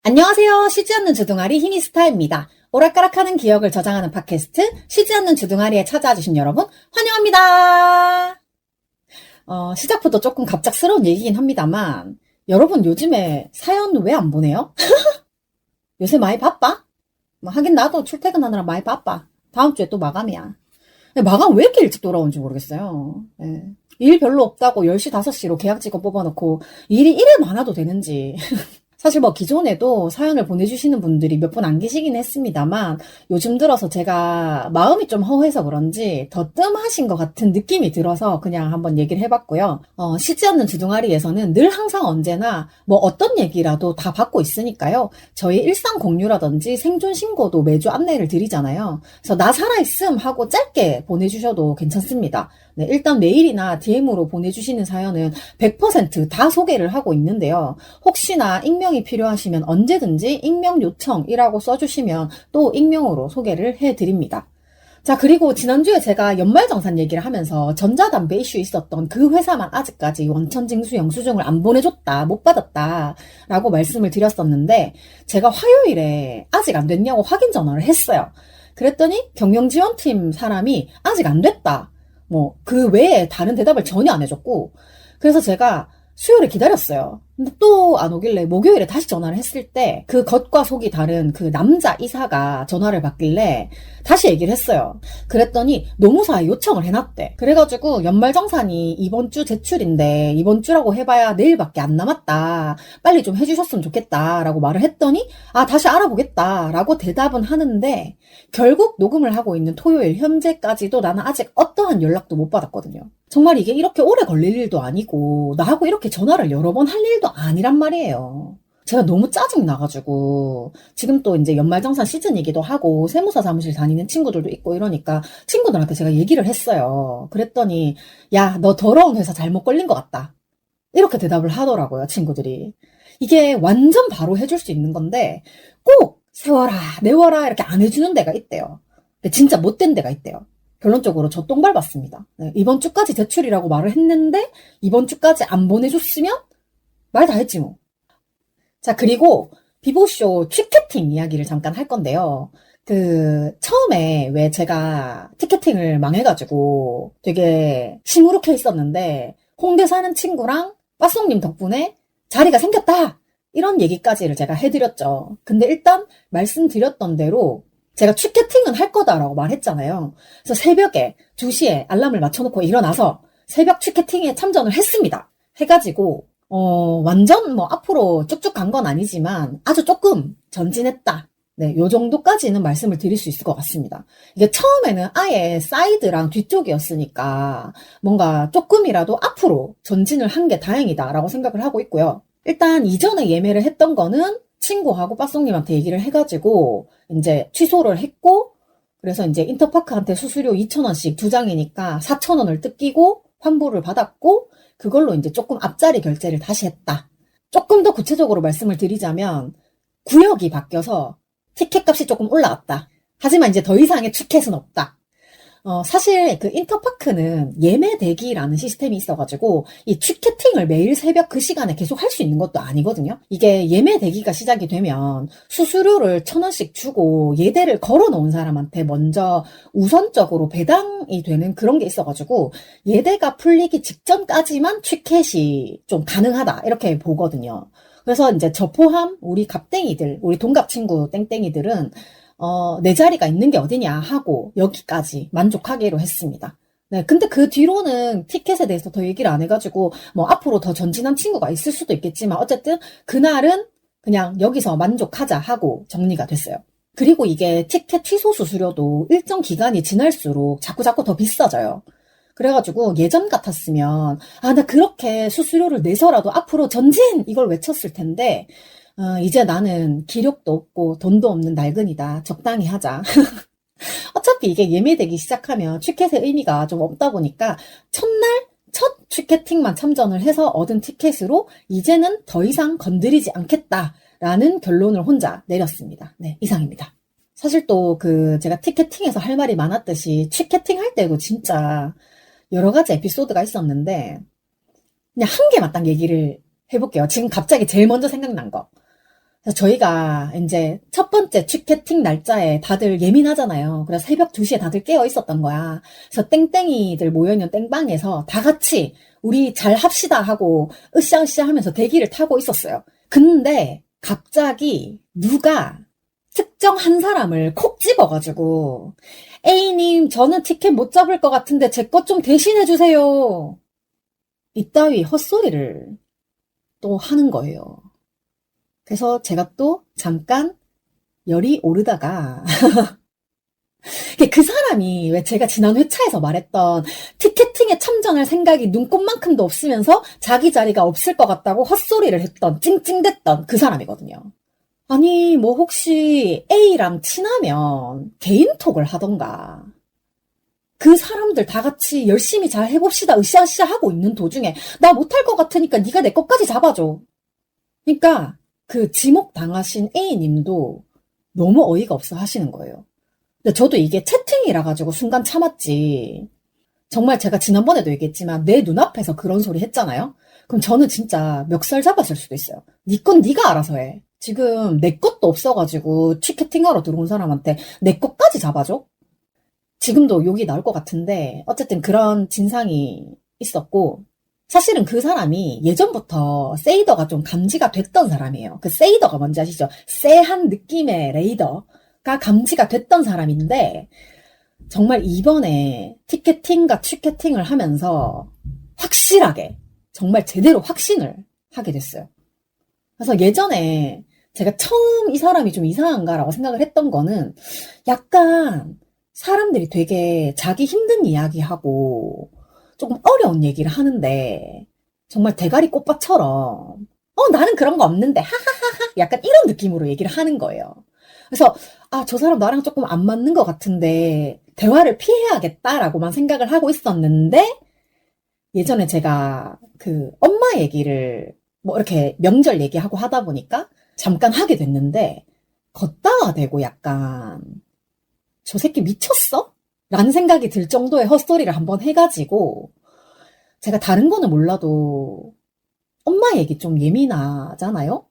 안녕하세요. 쉬지 않는 주둥아리 히미스타입니다. 오락가락하는 기억을 저장하는 팟캐스트 쉬지 않는 주둥아리에 찾아와주신 여러분 환영합니다. 시작부터 조금 갑작스러운 얘기긴 합니다만 여러분 요즘에 사연 왜 안 보내요? 요새 많이 바빠? 하긴 나도 출퇴근하느라 많이 바빠. 다음 주에 또 마감이야. 마감 왜 이렇게 일찍 돌아오는지 모르겠어요. 예. 일 별로 없다고 10시, 5시로 계약직원 뽑아놓고 일이 이래 많아도 되는지. 사실 기존에도 사연을 보내주시는 분들이 몇 분 안 계시긴 했습니다만 요즘 들어서 제가 마음이 좀 허해서 그런지 더 뜸하신 것 같은 느낌이 들어서 그냥 한번 얘기를 해봤고요. 쉬지 않는 주둥아리에서는 늘 항상 언제나 어떤 얘기라도 다 받고 있으니까요. 저희 일상 공유라든지 생존 신고도 매주 안내를 드리잖아요. 그래서 나 살아있음 하고 짧게 보내주셔도 괜찮습니다. 네, 일단 메일이나 DM으로 보내주시는 사연은 100%다 소개를 하고 있는데요. 혹시나 익명이 필요하시면 언제든지 익명 요청이라고 써주시면 또 익명으로 소개를 해드립니다. 자, 그리고 지난주에 제가 연말정산 얘기를 하면서 전자담배 이슈 있었던 그 회사만 아직까지 원천징수 영수증을 안 보내줬다, 못 받았다 라고 말씀을 드렸었는데 제가 화요일에 아직 안 됐냐고 확인 전화를 했어요. 그랬더니 경영지원팀 사람이 아직 안 됐다. 그 외에 다른 대답을 전혀 안 해줬고, 그래서 제가 수요일에 기다렸어요. 근데 또 안 오길래 목요일에 다시 전화를 했을 때 그 겉과 속이 다른 그 남자 이사가 전화를 받길래 다시 얘기를 했어요. 그랬더니 노무사에 요청을 해놨대. 그래가지고 연말정산이 이번 주 제출인데 이번 주라고 해봐야 내일밖에 안 남았다. 빨리 좀 해주셨으면 좋겠다 라고 말을 했더니 다시 알아보겠다 라고 대답은 하는데 결국 녹음을 하고 있는 토요일 현재까지도 나는 아직 어떠한 연락도 못 받았거든요. 정말 이게 이렇게 오래 걸릴 일도 아니고 나하고 이렇게 전화를 여러 번 할 일도 아니란 말이에요. 제가 너무 짜증나가지고 지금 또 이제 연말정산 시즌이기도 하고 세무사 사무실 다니는 친구들도 있고 이러니까 친구들한테 제가 얘기를 했어요. 그랬더니 야, 너 더러운 회사 잘못 걸린 것 같다. 이렇게 대답을 하더라고요, 친구들이. 이게 완전 바로 해줄 수 있는 건데 꼭 세워라, 내워라 이렇게 안 해주는 데가 있대요. 근데 진짜 못된 데가 있대요. 결론적으로 저 똥 밟았습니다. 네, 이번 주까지 제출이라고 말을 했는데 이번 주까지 안 보내줬으면 말 다 했지 뭐. 자, 그리고 비보쇼 티켓팅 이야기를 잠깐 할 건데요. 처음에 왜 제가 티켓팅을 망해가지고 되게 시무룩해 있었는데 홍대 사는 친구랑 빠송님 덕분에 자리가 생겼다! 이런 얘기까지를 제가 해드렸죠. 근데 일단 말씀드렸던 대로 제가 티켓팅은 할 거다라고 말했잖아요. 그래서 새벽에 2시에 알람을 맞춰놓고 일어나서 새벽 티켓팅에 참전을 했습니다. 해가지고 완전 앞으로 쭉쭉 간 건 아니지만 아주 조금 전진했다. 네, 요 정도까지는 말씀을 드릴 수 있을 것 같습니다. 이게 처음에는 아예 사이드랑 뒤쪽이었으니까 뭔가 조금이라도 앞으로 전진을 한 게 다행이다라고 생각을 하고 있고요. 일단 이전에 예매를 했던 거는 친구하고 빠송님한테 얘기를 해가지고 이제 취소를 했고, 그래서 이제 인터파크한테 수수료 2,000원씩 2장이니까 4,000원을 뜯기고 환불을 받았고, 그걸로 이제 조금 앞자리 결제를 다시 했다. 조금 더 구체적으로 말씀을 드리자면 구역이 바뀌어서 티켓 값이 조금 올라갔다. 하지만 이제 더 이상의 티켓은 없다. 사실 그 인터파크는 예매 대기라는 시스템이 있어가지고 이 티켓팅을 매일 새벽 그 시간에 계속 할 수 있는 것도 아니거든요. 이게 예매 대기가 시작이 되면 수수료를 1,000원씩 주고 예대를 걸어 놓은 사람한테 먼저 우선적으로 배당이 되는 그런 게 있어가지고 예대가 풀리기 직전까지만 티켓이 좀 가능하다 이렇게 보거든요. 그래서 이제 저 포함 우리 갑땡이들, 우리 동갑 친구 땡땡이들은 내 자리가 있는 게 어디냐 하고 여기까지 만족하기로 했습니다. 네, 근데 그 뒤로는 티켓에 대해서 더 얘기를 안 해가지고 앞으로 더 전진한 친구가 있을 수도 있겠지만 어쨌든 그날은 그냥 여기서 만족하자 하고 정리가 됐어요. 그리고 이게 티켓 취소 수수료도 일정 기간이 지날수록 자꾸자꾸 더 비싸져요. 그래가지고 예전 같았으면 나 그렇게 수수료를 내서라도 앞으로 전진 이걸 외쳤을 텐데 이제 나는 기력도 없고 돈도 없는 낡은이다. 적당히 하자. 어차피 이게 예매되기 시작하면 티켓의 의미가 좀 없다 보니까 첫날 첫 티켓팅만 참전을 해서 얻은 티켓으로 이제는 더 이상 건드리지 않겠다라는 결론을 혼자 내렸습니다. 네, 이상입니다. 사실 또 제가 티켓팅에서 할 말이 많았듯이 티켓팅 할 때도 진짜 여러 가지 에피소드가 있었는데 그냥 한 개만 딱 얘기를 해볼게요. 지금 갑자기 제일 먼저 생각난 거. 그래서 저희가 이제 첫 번째 취캐팅 날짜에 다들 예민하잖아요. 그래서 새벽 2시에 다들 깨어 있었던 거야. 그래서 땡땡이들 모여있는 땡방에서 다 같이 우리 잘 합시다 하고 으쌰으쌰 하면서 대기를 타고 있었어요. 근데 갑자기 누가 특정 한 사람을 콕 집어가지고 A님 저는 티켓 못 잡을 것 같은데 제 것 좀 대신해주세요. 이따위 헛소리를 또 하는 거예요. 그래서 제가 또 잠깐 열이 오르다가 그 사람이 왜 제가 지난 회차에서 말했던 티켓팅에 참전할 생각이 눈꼽만큼도 없으면서 자기 자리가 없을 것 같다고 헛소리를 했던 찡찡댔던 그 사람이거든요. 아니 뭐 혹시 A랑 친하면 개인톡을 하던가 그 사람들 다 같이 열심히 잘 해봅시다 으쌰으쌰 하고 있는 도중에 나 못할 것 같으니까 네가 내 것까지 잡아줘. 그러니까 그 지목 당하신 A님도 너무 어이가 없어 하시는 거예요. 근데 저도 이게 채팅이라 가지고 순간 참았지. 정말 제가 지난번에도 얘기했지만 내 눈앞에서 그런 소리 했잖아요. 그럼 저는 진짜 멱살 잡았을 수도 있어요. 네 건 네가 알아서 해. 지금 내 것도 없어가지고 취캐팅하러 들어온 사람한테 내 것까지 잡아줘? 지금도 욕이 나올 것 같은데 어쨌든 그런 진상이 있었고 사실은 그 사람이 예전부터 세이더가 좀 감지가 됐던 사람이에요. 그 세이더가 뭔지 아시죠? 쎄한 느낌의 레이더가 감지가 됐던 사람인데 정말 이번에 티켓팅과 취캐팅을 하면서 확실하게 정말 제대로 확신을 하게 됐어요. 그래서 예전에 제가 처음 이 사람이 좀 이상한가라고 생각을 했던 거는 약간 사람들이 되게 자기 힘든 이야기하고 조금 어려운 얘기를 하는데 정말 대가리 꽃밭처럼 나는 그런 거 없는데 하하하하 약간 이런 느낌으로 얘기를 하는 거예요. 그래서 저 사람 나랑 조금 안 맞는 것 같은데 대화를 피해야겠다라고만 생각을 하고 있었는데 예전에 제가 그 엄마 얘기를 뭐 이렇게 명절 얘기하고 하다 보니까 잠깐 하게 됐는데 걷다가 대고 약간 저 새끼 미쳤어? 라는 생각이 들 정도의 헛소리를 한번 해가지고 제가 다른 거는 몰라도 엄마 얘기 좀 예민하잖아요?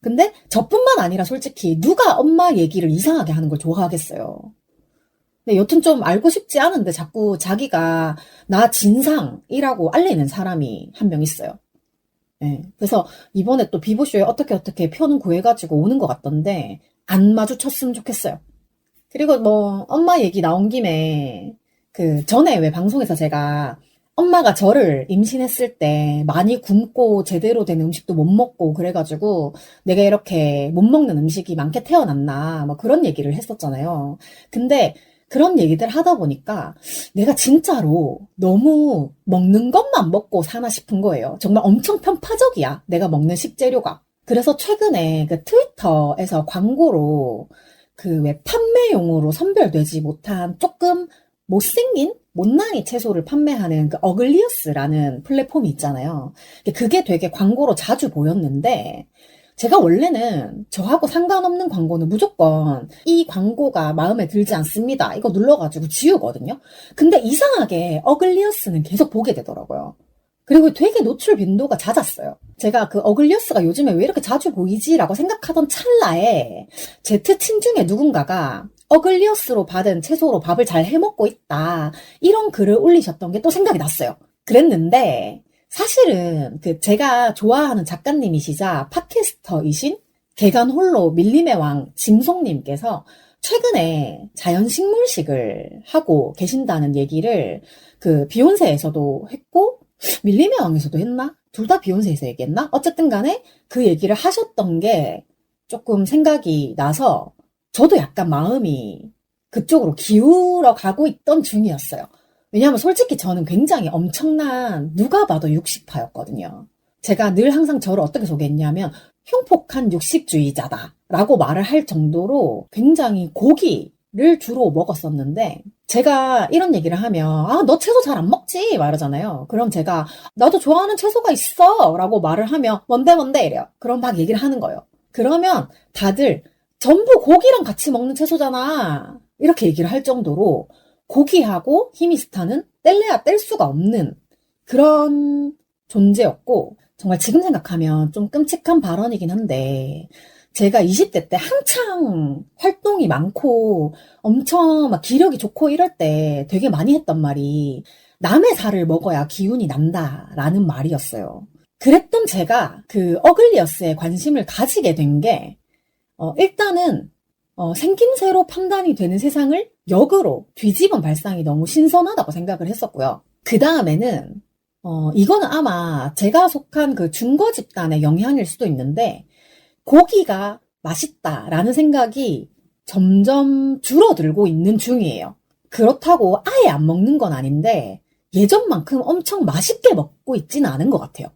근데 저뿐만 아니라 솔직히 누가 엄마 얘기를 이상하게 하는 걸 좋아하겠어요. 근데 여튼 좀 알고 싶지 않은데 자꾸 자기가 나 진상이라고 알리는 사람이 한 명 있어요. 네. 그래서 이번에 또 비보쇼에 어떻게 표는 구해가지고 오는 것 같던데 안 마주쳤으면 좋겠어요. 그리고 뭐 엄마 얘기 나온 김에 그 전에 왜 방송에서 제가 엄마가 저를 임신했을 때 많이 굶고 제대로 된 음식도 못 먹고 그래가지고 내가 이렇게 못 먹는 음식이 많게 태어났나 뭐 그런 얘기를 했었잖아요. 근데 그런 얘기들 하다 보니까 내가 진짜로 너무 먹는 것만 먹고 사나 싶은 거예요. 정말 엄청 편파적이야. 내가 먹는 식재료가. 그래서 최근에 그 트위터에서 광고로 그 왜 판매용으로 선별되지 못한 조금 못생긴 못난이 채소를 판매하는 그 어글리어스라는 플랫폼이 있잖아요. 그게 되게 광고로 자주 보였는데 제가 원래는 저하고 상관없는 광고는 무조건 이 광고가 마음에 들지 않습니다. 이거 눌러가지고 지우거든요. 근데 이상하게 어글리어스는 계속 보게 되더라고요. 그리고 되게 노출 빈도가 잦았어요. 제가 그 어글리어스가 요즘에 왜 이렇게 자주 보이지라고 생각하던 찰나에 제 특친 중에 누군가가 어글리어스로 받은 채소로 밥을 잘 해먹고 있다. 이런 글을 올리셨던 게 또 생각이 났어요. 그랬는데 사실은 그 제가 좋아하는 작가님이시자 팟캐스터이신 개간홀로 밀림의 왕 짐송님께서 최근에 자연식물식을 하고 계신다는 얘기를 그 비욘세에서도 했고 밀림의 왕에서도 했나? 둘 다 비욘세에서 얘기했나? 어쨌든 간에 그 얘기를 하셨던 게 조금 생각이 나서 저도 약간 마음이 그쪽으로 기울어 가고 있던 중이었어요. 왜냐하면 솔직히 저는 굉장히 엄청난 누가 봐도 육식파였거든요. 제가 늘 항상 저를 어떻게 소개했냐면 흉폭한 육식주의자다라고 말을 할 정도로 굉장히 고기를 주로 먹었었는데 제가 이런 얘기를 하면 너 채소 잘 안 먹지? 말하잖아요. 그럼 제가 나도 좋아하는 채소가 있어 라고 말을 하면 뭔데 이래요. 그럼 막 얘기를 하는 거예요. 그러면 다들 전부 고기랑 같이 먹는 채소잖아 이렇게 얘기를 할 정도로 고기하고 히미스타는 뗄래야 뗄 수가 없는 그런 존재였고 정말 지금 생각하면 좀 끔찍한 발언이긴 한데 제가 20대 때 한창 활동이 많고 엄청 막 기력이 좋고 이럴 때 되게 많이 했던 말이 남의 살을 먹어야 기운이 난다라는 말이었어요. 그랬던 제가 그 어글리어스에 관심을 가지게 된 게, 일단은, 생김새로 판단이 되는 세상을 역으로 뒤집은 발상이 너무 신선하다고 생각을 했었고요. 그 다음에는, 이거는 아마 제가 속한 그 중거 집단의 영향일 수도 있는데, 고기가 맛있다라는 생각이 점점 줄어들고 있는 중이에요. 그렇다고 아예 안 먹는 건 아닌데, 예전만큼 엄청 맛있게 먹고 있지는 않은 것 같아요.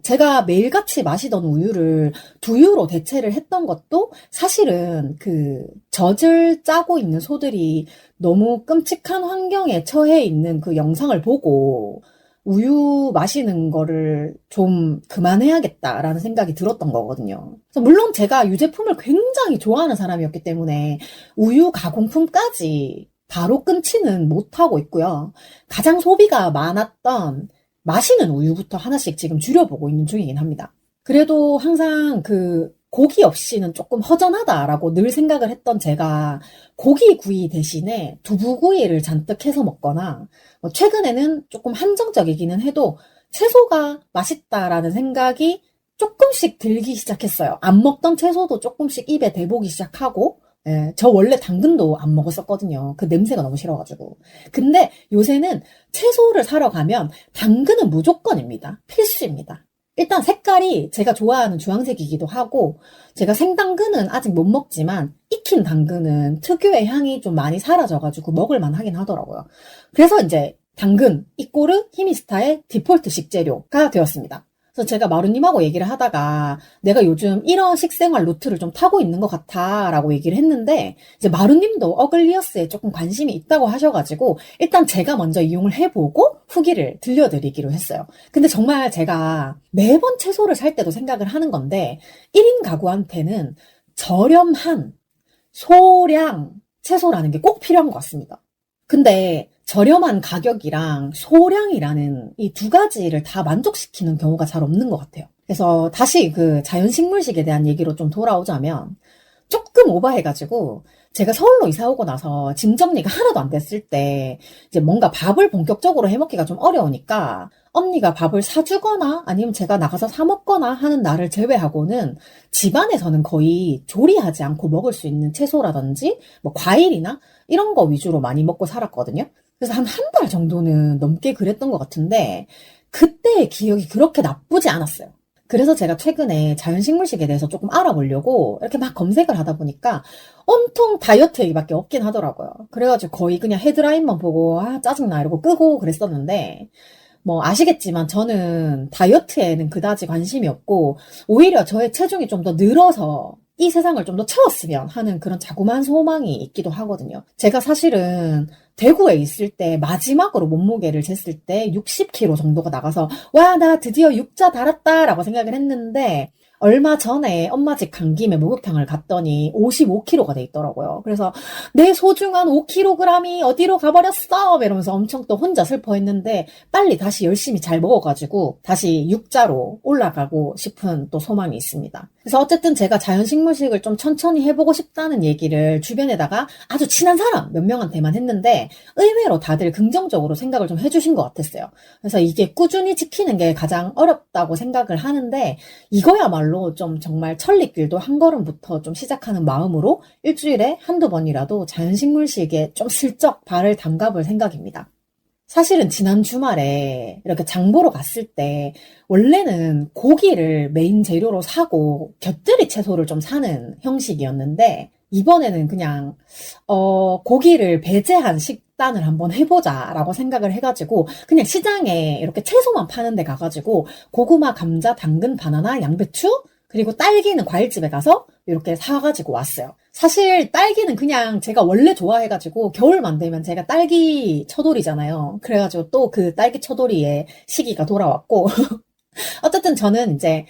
제가 매일같이 마시던 우유를 두유로 대체를 했던 것도 사실은 그 젖을 짜고 있는 소들이 너무 끔찍한 환경에 처해 있는 그 영상을 보고 우유 마시는 거를 좀 그만해야겠다라는 생각이 들었던 거거든요. 그래서 물론 제가 유제품을 굉장히 좋아하는 사람이었기 때문에 우유 가공품까지 바로 끊지는 못하고 있고요. 가장 소비가 많았던 마시는 우유부터 하나씩 지금 줄여보고 있는 중이긴 합니다. 그래도 항상 그 고기 없이는 조금 허전하다라고 늘 생각을 했던 제가 고기구이 대신에 두부구이를 잔뜩 해서 먹거나 최근에는 조금 한정적이기는 해도 채소가 맛있다라는 생각이 조금씩 들기 시작했어요. 안 먹던 채소도 조금씩 입에 대보기 시작하고 저 원래 당근도 안 먹었었거든요. 그 냄새가 너무 싫어가지고. 근데 요새는 채소를 사러 가면 당근은 무조건입니다. 필수입니다. 일단 색깔이 제가 좋아하는 주황색이기도 하고, 제가 생당근은 아직 못 먹지만 익힌 당근은 특유의 향이 좀 많이 사라져가지고 먹을만 하긴 하더라고요. 그래서 이제 당근, 이꼬르, 히미스타의 디폴트 식재료가 되었습니다. 그래서 제가 마루님하고 얘기를 하다가 내가 요즘 이런 식생활 루트를 좀 타고 있는 것 같아 라고 얘기를 했는데, 이제 마루님도 어글리어스에 조금 관심이 있다고 하셔가지고 일단 제가 먼저 이용을 해보고 후기를 들려드리기로 했어요. 근데 정말 제가 매번 채소를 살 때도 생각을 하는 건데 1인 가구한테는 저렴한 소량 채소라는 게 꼭 필요한 것 같습니다. 근데 저렴한 가격이랑 소량이라는 이 두 가지를 다 만족시키는 경우가 잘 없는 것 같아요. 그래서 다시 그 자연식물식에 대한 얘기로 좀 돌아오자면, 조금 오버해가지고 제가 서울로 이사 오고 나서 짐 정리가 하나도 안 됐을 때 이제 뭔가 밥을 본격적으로 해먹기가 좀 어려우니까 언니가 밥을 사주거나 아니면 제가 나가서 사 먹거나 하는 날을 제외하고는 집안에서는 거의 조리하지 않고 먹을 수 있는 채소라든지 뭐 과일이나 이런 거 위주로 많이 먹고 살았거든요. 그래서 한 달 정도는 넘게 그랬던 것 같은데 그때의 기억이 그렇게 나쁘지 않았어요. 그래서 제가 최근에 자연식물식에 대해서 조금 알아보려고 이렇게 막 검색을 하다 보니까 온통 다이어트 얘기밖에 없긴 하더라고요. 그래가지고 거의 그냥 헤드라인만 보고 짜증나 이러고 끄고 그랬었는데, 뭐 아시겠지만 저는 다이어트에는 그다지 관심이 없고 오히려 저의 체중이 좀 더 늘어서 이 세상을 좀 더 채웠으면 하는 그런 자그마한 소망이 있기도 하거든요. 제가 사실은 대구에 있을 때 마지막으로 몸무게를 쟀을 때 60kg 정도가 나가서 와, 나 드디어 육자 달았다 라고 생각을 했는데 얼마 전에 엄마 집 간 김에 목욕탕을 갔더니 55kg가 돼 있더라고요. 그래서 내 소중한 5kg이 어디로 가버렸어? 이러면서 엄청 또 혼자 슬퍼했는데 빨리 다시 열심히 잘 먹어가지고 다시 육자로 올라가고 싶은 또 소망이 있습니다. 그래서 어쨌든 제가 자연식물식을 좀 천천히 해보고 싶다는 얘기를 주변에다가 아주 친한 사람 몇 명한테만 했는데 의외로 다들 긍정적으로 생각을 좀 해주신 것 같았어요. 그래서 이게 꾸준히 지키는 게 가장 어렵다고 생각을 하는데 이거야말로 좀 정말 천리길도 한 걸음부터 좀 시작하는 마음으로 일주일에 한두 번이라도 자연식물식에 좀 슬쩍 발을 담가볼 생각입니다. 사실은 지난 주말에 이렇게 장 보러 갔을 때 원래는 고기를 메인 재료로 사고 곁들이 채소를 좀 사는 형식이었는데 이번에는 그냥 고기를 배제한 식단을 한번 해보자라고 생각을 해가지고 그냥 시장에 이렇게 채소만 파는 데 가가지고 고구마, 감자, 당근, 바나나, 양배추 그리고 딸기는 과일집에 가서 이렇게 사가지고 왔어요. 사실 딸기는 그냥 제가 원래 좋아해가지고 겨울만 되면 제가 딸기 처돌이잖아요. 그래가지고 또 그 딸기 처돌이의 시기가 돌아왔고 어쨌든 저는 이제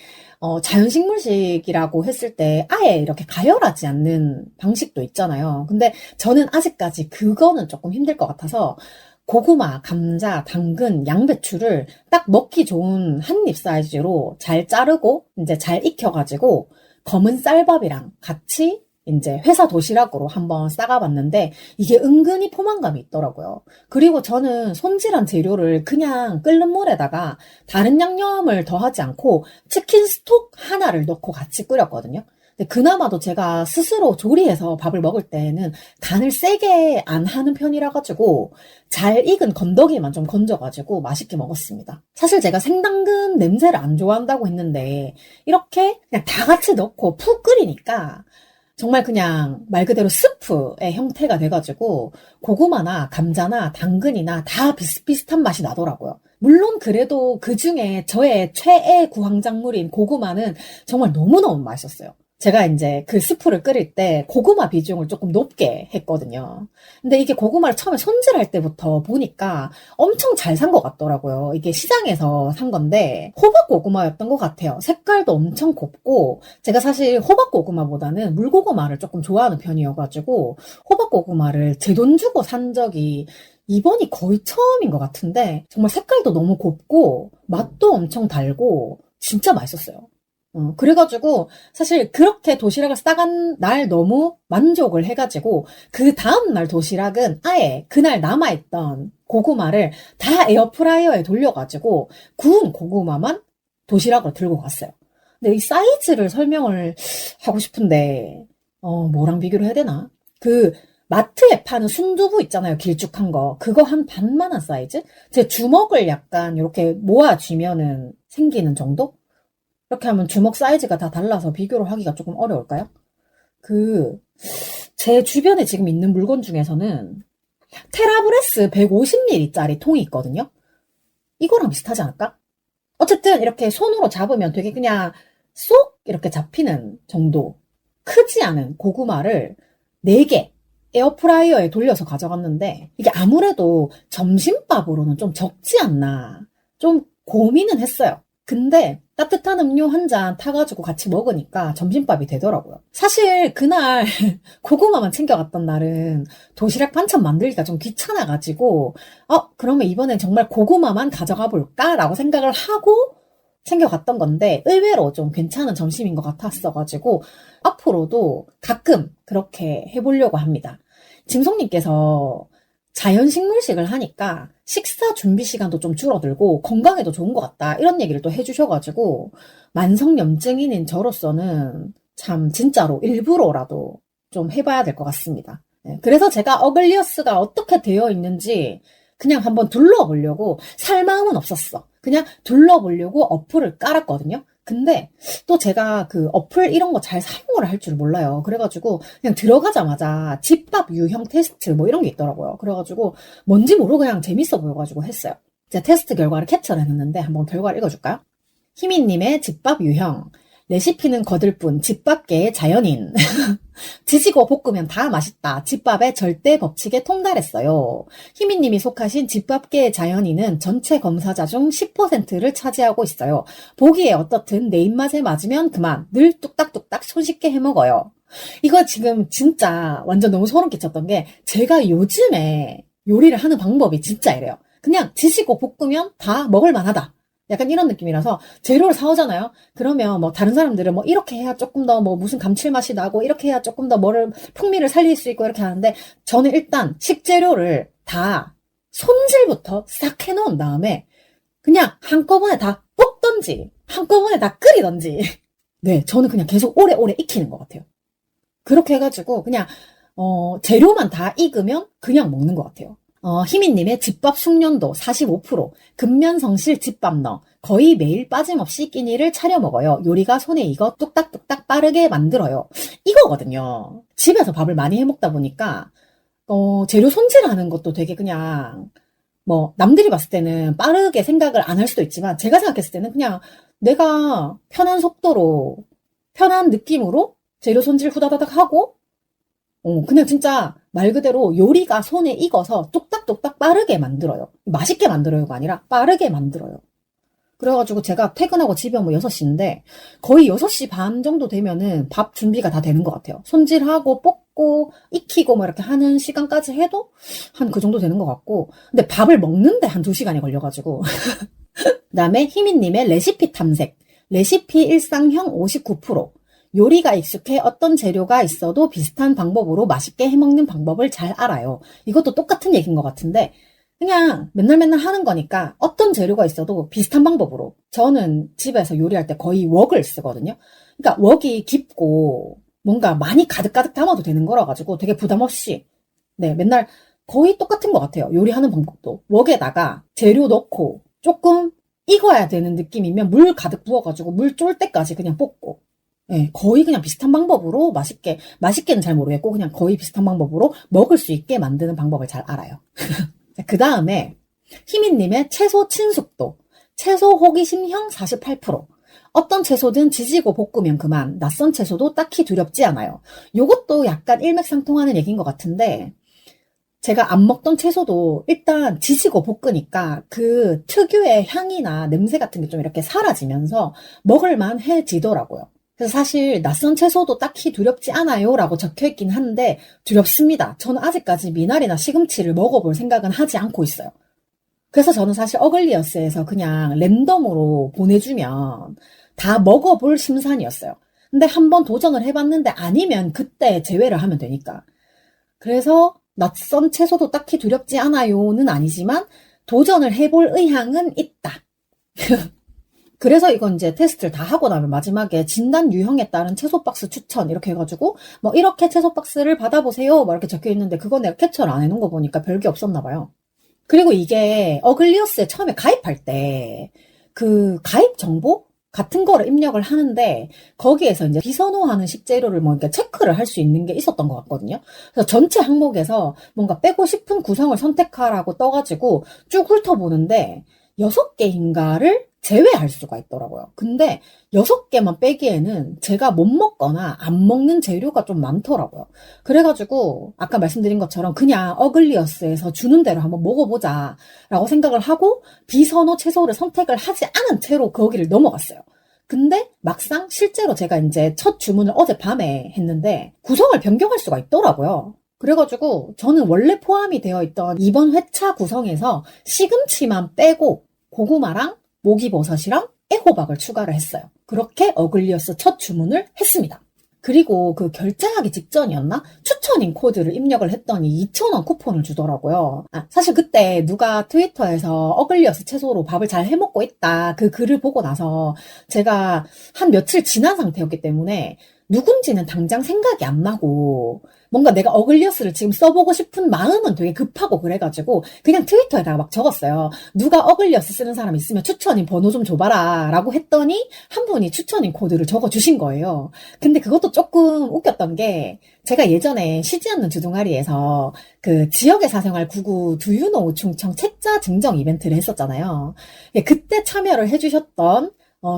자연식물식이라고 했을 때 아예 이렇게 가열하지 않는 방식도 있잖아요. 근데 저는 아직까지 그거는 조금 힘들 것 같아서 고구마, 감자, 당근, 양배추를 딱 먹기 좋은 한입 사이즈로 잘 자르고 이제 잘 익혀가지고 검은 쌀밥이랑 같이 이제 회사 도시락으로 한번 싸가봤는데 이게 은근히 포만감이 있더라고요. 그리고 저는 손질한 재료를 그냥 끓는 물에다가 다른 양념을 더하지 않고 치킨 스톡 하나를 넣고 같이 끓였거든요. 근데 그나마도 제가 스스로 조리해서 밥을 먹을 때는 간을 세게 안 하는 편이라 가지고 잘 익은 건더기만 좀 건져가지고 맛있게 먹었습니다. 사실 제가 생당근 냄새를 안 좋아한다고 했는데 이렇게 그냥 다 같이 넣고 푹 끓이니까 정말 그냥 말 그대로 스프의 형태가 돼가지고 고구마나 감자나 당근이나 다 비슷비슷한 맛이 나더라고요. 물론 그래도 그 중에 저의 최애 구황작물인 고구마는 정말 너무너무 맛있었어요. 제가 이제 그 스프를 끓일 때 고구마 비중을 조금 높게 했거든요. 근데 이게 고구마를 처음에 손질할 때부터 보니까 엄청 잘 산 것 같더라고요. 이게 시장에서 산 건데 호박 고구마였던 것 같아요. 색깔도 엄청 곱고 제가 사실 호박 고구마보다는 물고구마를 조금 좋아하는 편이어가지고 호박 고구마를 제 돈 주고 산 적이 이번이 거의 처음인 것 같은데 정말 색깔도 너무 곱고 맛도 엄청 달고 진짜 맛있었어요. 그래가지고, 사실 그렇게 도시락을 싸간 날 너무 만족을 해가지고, 그 다음날 도시락은 아예 그날 남아있던 고구마를 다 에어프라이어에 돌려가지고, 구운 고구마만 도시락으로 들고 갔어요. 근데 이 사이즈를 설명을 하고 싶은데, 뭐랑 비교를 해야 되나? 그, 마트에 파는 순두부 있잖아요. 길쭉한 거. 그거 한 반만한 사이즈? 제 주먹을 약간 이렇게 모아쥐면은 생기는 정도? 이렇게 하면 주먹 사이즈가 다 달라서 비교를 하기가 조금 어려울까요? 제 주변에 지금 있는 물건 중에서는 테라브레스 150ml짜리 통이 있거든요? 이거랑 비슷하지 않을까? 어쨌든 이렇게 손으로 잡으면 되게 그냥 쏙 이렇게 잡히는 정도. 크지 않은 고구마를 4개 에어프라이어에 돌려서 가져갔는데 이게 아무래도 점심밥으로는 좀 적지 않나. 좀 고민은 했어요. 근데 따뜻한 음료 한 잔 타가지고 같이 먹으니까 점심밥이 되더라고요. 사실 그날 고구마만 챙겨갔던 날은 도시락 반찬 만들기가 좀 귀찮아가지고 그러면 이번엔 정말 고구마만 가져가 볼까라고 생각을 하고 챙겨갔던 건데 의외로 좀 괜찮은 점심인 것 같았어가지고 앞으로도 가끔 그렇게 해보려고 합니다. 짐송님께서 자연식물식을 하니까 식사 준비 시간도 좀 줄어들고 건강에도 좋은 것 같다 이런 얘기를 또 해주셔가지고 만성염증인인 저로서는 참 진짜로 일부러라도 좀 해봐야 될 것 같습니다. 네, 그래서 제가 어글리어스가 어떻게 되어 있는지 그냥 한번 둘러보려고 살 마음은 없었어. 그냥 둘러보려고 어플을 깔았거든요. 근데 또 제가 그 어플 이런 거 잘 사용을 할 줄 몰라요. 그래가지고 그냥 들어가자마자 집밥 유형 테스트 뭐 이런 게 있더라고요. 그래가지고 뭔지 모르고 그냥 재밌어 보여가지고 했어요. 제가 테스트 결과를 캡처를 했는데 한번 결과를 읽어줄까요? 희민님의 집밥 유형. 레시피는 거들 뿐 집밥계의 자연인. 지지고 볶으면 다 맛있다. 집밥의 절대 법칙에 통달했어요. 희민님이 속하신 집밥계의 자연인은 전체 검사자 중 10%를 차지하고 있어요. 보기에 어떻든 내 입맛에 맞으면 그만. 늘 뚝딱뚝딱 손쉽게 해먹어요. 이거 지금 진짜 완전 너무 소름 끼쳤던 게 제가 요즘에 요리를 하는 방법이 진짜 이래요. 그냥 지지고 볶으면 다 먹을만하다. 약간 이런 느낌이라서 재료를 사오잖아요. 그러면 뭐 다른 사람들은 뭐 이렇게 해야 조금 더 뭐 무슨 감칠맛이 나고 이렇게 해야 조금 더 뭐를 풍미를 살릴 수 있고 이렇게 하는데 저는 일단 식재료를 다 손질부터 싹 해놓은 다음에 그냥 한꺼번에 다 볶던지 한꺼번에 다 끓이던지 네 저는 그냥 계속 오래오래 익히는 것 같아요. 그렇게 해가지고 그냥 재료만 다 익으면 그냥 먹는 것 같아요. 희민님의 집밥 숙련도 45%, 근면성실 집밥너, 거의 매일 빠짐없이 끼니를 차려 먹어요. 요리가 손에 익어 뚝딱뚝딱 빠르게 만들어요. 이거거든요. 집에서 밥을 많이 해 먹다 보니까, 재료 손질하는 것도 되게 그냥, 뭐, 남들이 봤을 때는 빠르게 생각을 안 할 수도 있지만, 제가 생각했을 때는 그냥 내가 편한 속도로, 편한 느낌으로 재료 손질 후다다닥 하고, 그냥 진짜 말 그대로 요리가 손에 익어서 뚝딱뚝딱 빠르게 만들어요. 맛있게 만들어요가 아니라 빠르게 만들어요. 그래가지고 제가 퇴근하고 집에 오면 6시인데 거의 6시 반 정도 되면은 밥 준비가 다 되는 것 같아요. 손질하고 볶고 익히고 뭐 이렇게 하는 시간까지 해도 한 그 정도 되는 것 같고 근데 밥을 먹는데 한 2시간이 걸려가지고 그 다음에 희민님의 레시피 탐색 레시피 일상형 59% 요리가 익숙해 어떤 재료가 있어도 비슷한 방법으로 맛있게 해먹는 방법을 잘 알아요. 이것도 똑같은 얘기인 것 같은데 그냥 맨날 맨날 하는 거니까 어떤 재료가 있어도 비슷한 방법으로. 저는 집에서 요리할 때 거의 웍을 쓰거든요. 그러니까 웍이 깊고 뭔가 많이 가득가득 담아도 되는 거라 가지고 되게 부담 없이 네, 맨날 거의 똑같은 것 같아요. 요리하는 방법도. 웍에다가 재료 넣고 조금 익어야 되는 느낌이면 물 가득 부어가지고 물 쫄 때까지 그냥 볶고 네, 거의 그냥 비슷한 방법으로 맛있게는 잘 모르겠고 그냥 거의 비슷한 방법으로 먹을 수 있게 만드는 방법을 잘 알아요. 그 다음에 희민님의 채소 친숙도. 채소 호기심형 48%. 어떤 채소든 지지고 볶으면 그만. 낯선 채소도 딱히 두렵지 않아요. 요것도 약간 일맥상통하는 얘기인 것 같은데 제가 안 먹던 채소도 일단 지지고 볶으니까 그 특유의 향이나 냄새 같은 게 좀 이렇게 사라지면서 먹을만 해지더라고요. 그래서 사실 낯선 채소도 딱히 두렵지 않아요 라고 적혀있긴 한데 두렵습니다. 저는 아직까지 미나리나 시금치를 먹어볼 생각은 하지 않고 있어요. 그래서 저는 사실 어글리어스에서 그냥 랜덤으로 보내주면 다 먹어볼 심산이었어요. 근데 한번 도전을 해봤는데 아니면 그때 제외를 하면 되니까. 그래서 낯선 채소도 딱히 두렵지 않아요는 아니지만 도전을 해볼 의향은 있다. 그래서 이건 이제 테스트를 다 하고 나면 마지막에 진단 유형에 따른 채소 박스 추천 이렇게 해가지고 뭐 이렇게 채소 박스를 받아보세요 막 이렇게 적혀 있는데 그거 내가 캡처를 안 해놓은 거 보니까 별게 없었나 봐요. 그리고 이게 어글리어스에 처음에 가입할 때 그 가입 정보 같은 거를 입력을 하는데 거기에서 이제 비선호하는 식재료를 뭐 이렇게 체크를 할 수 있는 게 있었던 것 같거든요. 그래서 전체 항목에서 뭔가 빼고 싶은 구성을 선택하라고 떠가지고 쭉 훑어보는데 6개인가를 제외할 수가 있더라고요. 근데 6개만 빼기에는 제가 못 먹거나 안 먹는 재료가 좀 많더라고요. 그래가지고 아까 말씀드린 것처럼 그냥 어글리어스에서 주는 대로 한번 먹어보자 라고 생각을 하고 비선호 채소를 선택을 하지 않은 채로 거기를 넘어갔어요. 근데 막상 실제로 제가 이제 첫 주문을 어젯밤에 했는데 구성을 변경할 수가 있더라고요. 그래가지고 저는 원래 포함이 되어 있던 이번 회차 구성에서 시금치만 빼고 고구마랑 목이버섯이랑 애호박을 추가를 했어요. 그렇게 어글리어스 첫 주문을 했습니다. 그리고 그 결제하기 직전이었나? 추천인 코드를 입력을 했더니 2,000원 쿠폰을 주더라고요. 사실 그때 누가 트위터에서 어글리어스 채소로 밥을 잘 해먹고 있다 그 글을 보고 나서 제가 한 며칠 지난 상태였기 때문에 누군지는 당장 생각이 안 나고 뭔가 내가 어글리어스를 지금 써보고 싶은 마음은 되게 급하고 그래가지고 그냥 트위터에다가 막 적었어요. 누가 어글리어스 쓰는 사람 있으면 추천인 번호 좀 줘봐라 라고 했더니 한 분이 추천인 코드를 적어주신 거예요. 근데 그것도 조금 웃겼던 게 제가 예전에 쉬지 않는 주둥아리에서 그 지역의 사생활 99 두유노 우충청 책자 증정 이벤트를 했었잖아요. 그때 참여를 해주셨던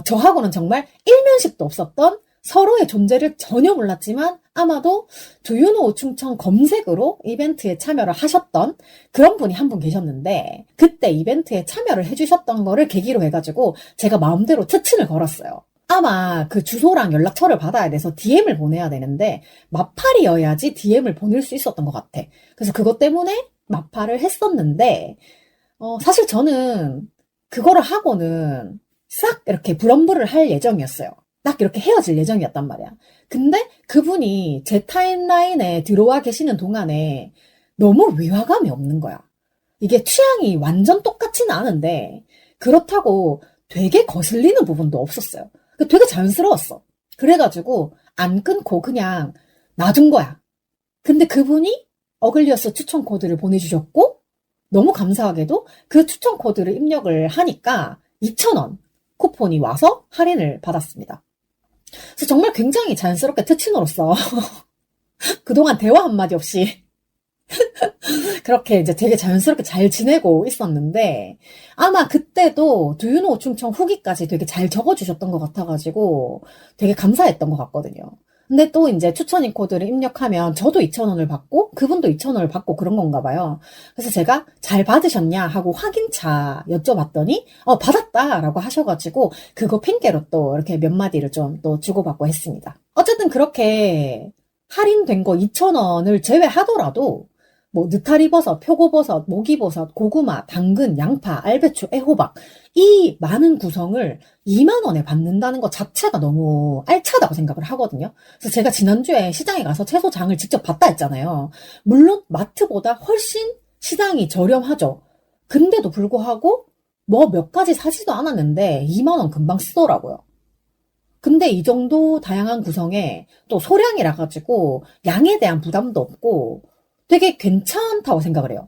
저하고는 정말 일면식도 없었던 서로의 존재를 전혀 몰랐지만 아마도 두유노 우충청 검색으로 이벤트에 참여를 하셨던 그런 분이 한 분 계셨는데 그때 이벤트에 참여를 해주셨던 거를 계기로 해가지고 제가 마음대로 특친을 걸었어요. 아마 그 주소랑 연락처를 받아야 돼서 DM을 보내야 되는데 마팔이어야지 DM을 보낼 수 있었던 것 같아. 그래서 그것 때문에 마팔을 했었는데 사실 저는 그거를 하고는 싹 이렇게 불엄불을 할 예정이었어요. 딱 이렇게 헤어질 예정이었단 말이야. 근데 그분이 제 타임라인에 들어와 계시는 동안에 너무 위화감이 없는 거야. 이게 취향이 완전 똑같지는 않은데 그렇다고 되게 거슬리는 부분도 없었어요. 되게 자연스러웠어. 그래가지고 안 끊고 그냥 놔둔 거야. 근데 그분이 어글리어스 추천 코드를 보내주셨고 너무 감사하게도 그 추천 코드를 입력을 하니까 2,000원 쿠폰이 와서 할인을 받았습니다. 그래서 정말 굉장히 자연스럽게 특친으로서 그동안 대화 한마디 없이 그렇게 이제 되게 자연스럽게 잘 지내고 있었는데 아마 그때도 두유노 우충청 후기까지 되게 잘 적어주셨던 것 같아가지고 되게 감사했던 것 같거든요. 근데 또 이제 추천인 코드를 입력하면 저도 2,000원을 받고 그분도 2,000원을 받고 그런 건가 봐요. 그래서 제가 잘 받으셨냐 하고 확인차 여쭤봤더니 받았다 라고 하셔가지고 그거 핑계로 또 이렇게 몇 마디를 좀 또 주고받고 했습니다. 어쨌든 그렇게 할인된 거 2,000원을 제외하더라도 뭐 느타리버섯, 표고버섯, 목이버섯, 고구마, 당근, 양파, 알배추, 애호박 이 많은 구성을 2만 원에 받는다는 것 자체가 너무 알차다고 생각을 하거든요. 그래서 제가 지난주에 시장에 가서 채소장을 직접 봤다 했잖아요. 물론 마트보다 훨씬 시장이 저렴하죠. 근데도 불구하고 뭐 몇 가지 사지도 않았는데 2만 원 금방 쓰더라고요. 근데 이 정도 다양한 구성에 또 소량이라 가지고 양에 대한 부담도 없고 되게 괜찮다고 생각을 해요.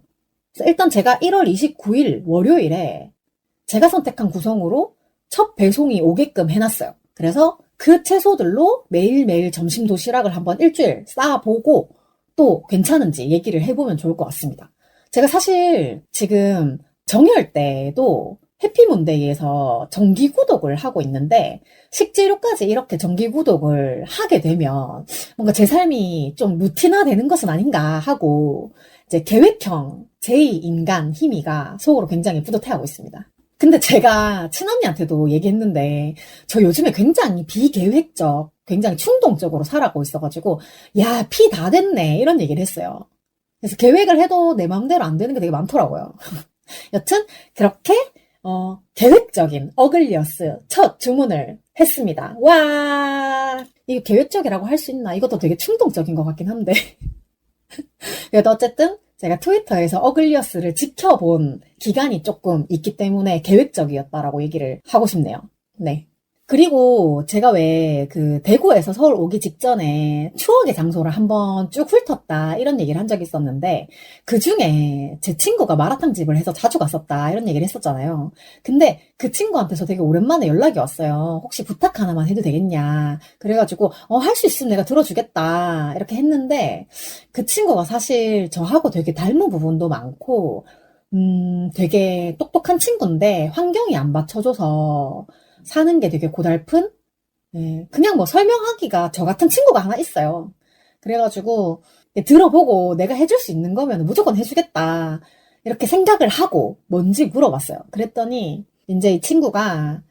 그래서 일단 제가 1월 29일 월요일에 제가 선택한 구성으로 첫 배송이 오게끔 해놨어요. 그래서 그 채소들로 매일매일 점심 도시락을 한번 일주일 쌓아보고 또 괜찮은지 얘기를 해보면 좋을 것 같습니다. 제가 사실 지금 정열 때도 해피몬데이에서 정기 구독을 하고 있는데 식재료까지 이렇게 정기 구독을 하게 되면 뭔가 제 삶이 좀 루틴화 되는 것은 아닌가 하고 이제 계획형 제2인간 희미가 속으로 굉장히 뿌듯해하고 있습니다. 근데 제가 친언니한테도 얘기했는데 저 요즘에 굉장히 비계획적, 굉장히 충동적으로 살아가고 있어가지고 야, 피 다 됐네 이런 얘기를 했어요. 그래서 계획을 해도 내 마음대로 안 되는 게 되게 많더라고요. 여튼 그렇게 계획적인 어글리어스 첫 주문을 했습니다. 와, 이게 계획적이라고 할 수 있나? 이것도 되게 충동적인 것 같긴 한데. 그래도 어쨌든 제가 트위터에서 어글리어스를 지켜본 기간이 조금 있기 때문에 계획적이었다라고 얘기를 하고 싶네요. 네. 그리고 제가 왜 그 대구에서 서울 오기 직전에 추억의 장소를 한번 쭉 훑었다 이런 얘기를 한 적이 있었는데 그 중에 제 친구가 마라탕 집을 해서 자주 갔었다 이런 얘기를 했었잖아요. 근데 그 친구한테서 되게 오랜만에 연락이 왔어요. 혹시 부탁 하나만 해도 되겠냐. 그래가지고 할 수 있으면 내가 들어주겠다 이렇게 했는데 그 친구가 사실 저하고 되게 닮은 부분도 많고 되게 똑똑한 친구인데 환경이 안 받쳐줘서 사는 게 되게 고달픈? 네, 그냥 뭐 설명하기가 저 같은 친구가 하나 있어요. 그래가지고 들어보고 내가 해줄 수 있는 거면 무조건 해주겠다. 이렇게 생각을 하고 뭔지 물어봤어요. 그랬더니 이제 이 친구가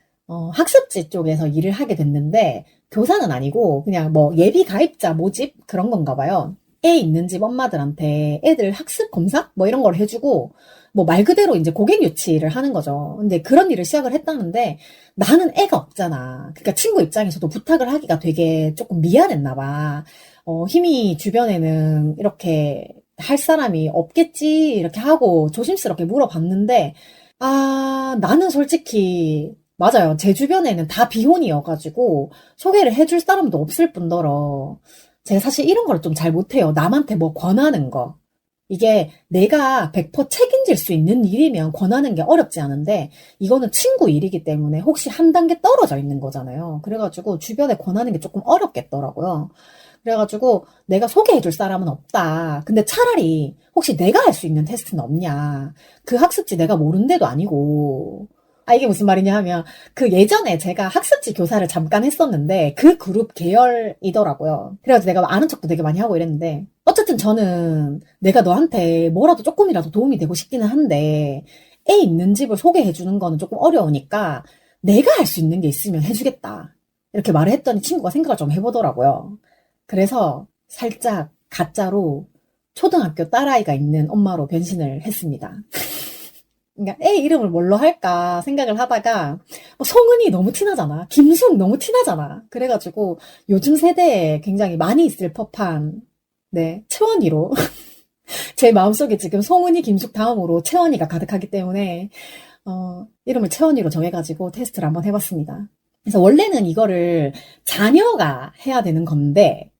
학습지 쪽에서 일을 하게 됐는데 교사는 아니고 그냥 뭐 예비 가입자 모집 그런 건가 봐요. 애 있는 집 엄마들한테 애들 학습 검사 뭐 이런 걸 해주고 뭐 말 그대로 이제 고객 유치를 하는 거죠. 근데 그런 일을 시작을 했다는데 나는 애가 없잖아. 그러니까 친구 입장에서도 부탁을 하기가 되게 조금 미안했나 봐. 힘이 주변에는 이렇게 할 사람이 없겠지 이렇게 하고 조심스럽게 물어봤는데 나는 솔직히 맞아요. 제 주변에는 다 비혼이어가지고 소개를 해줄 사람도 없을 뿐더러 제가 사실 이런 걸 좀 잘 못해요. 남한테 뭐 권하는 거. 이게 내가 100% 책임질 수 있는 일이면 권하는 게 어렵지 않은데 이거는 친구 일이기 때문에 혹시 한 단계 떨어져 있는 거잖아요. 그래가지고 주변에 권하는 게 조금 어렵겠더라고요. 그래가지고 내가 소개해줄 사람은 없다. 근데 차라리 혹시 내가 할 수 있는 테스트는 없냐. 그 학습지 내가 모르는 데도 아니고 이게 무슨 말이냐 하면, 그 예전에 제가 학습지 교사를 잠깐 했었는데, 그 그룹 계열이더라고요. 그래가지고 내가 아는 척도 되게 많이 하고 이랬는데, 어쨌든 저는 내가 너한테 뭐라도 조금이라도 도움이 되고 싶기는 한데, 애 있는 집을 소개해주는 거는 조금 어려우니까, 내가 할 수 있는 게 있으면 해주겠다. 이렇게 말을 했더니 친구가 생각을 좀 해보더라고요. 그래서 살짝 가짜로 초등학교 딸아이가 있는 엄마로 변신을 했습니다. 그러니까 애 이름을 뭘로 할까 생각을 하다가 성은이 너무 티나잖아. 김숙 너무 티나잖아. 그래가지고 요즘 세대에 굉장히 많이 있을 법한 채원이로 제 마음속에 지금 송은이, 김숙 다음으로 채원이가 가득하기 때문에 이름을 채원이로 정해가지고 테스트를 한번 해봤습니다. 그래서 원래는 이거를 자녀가 해야 되는 건데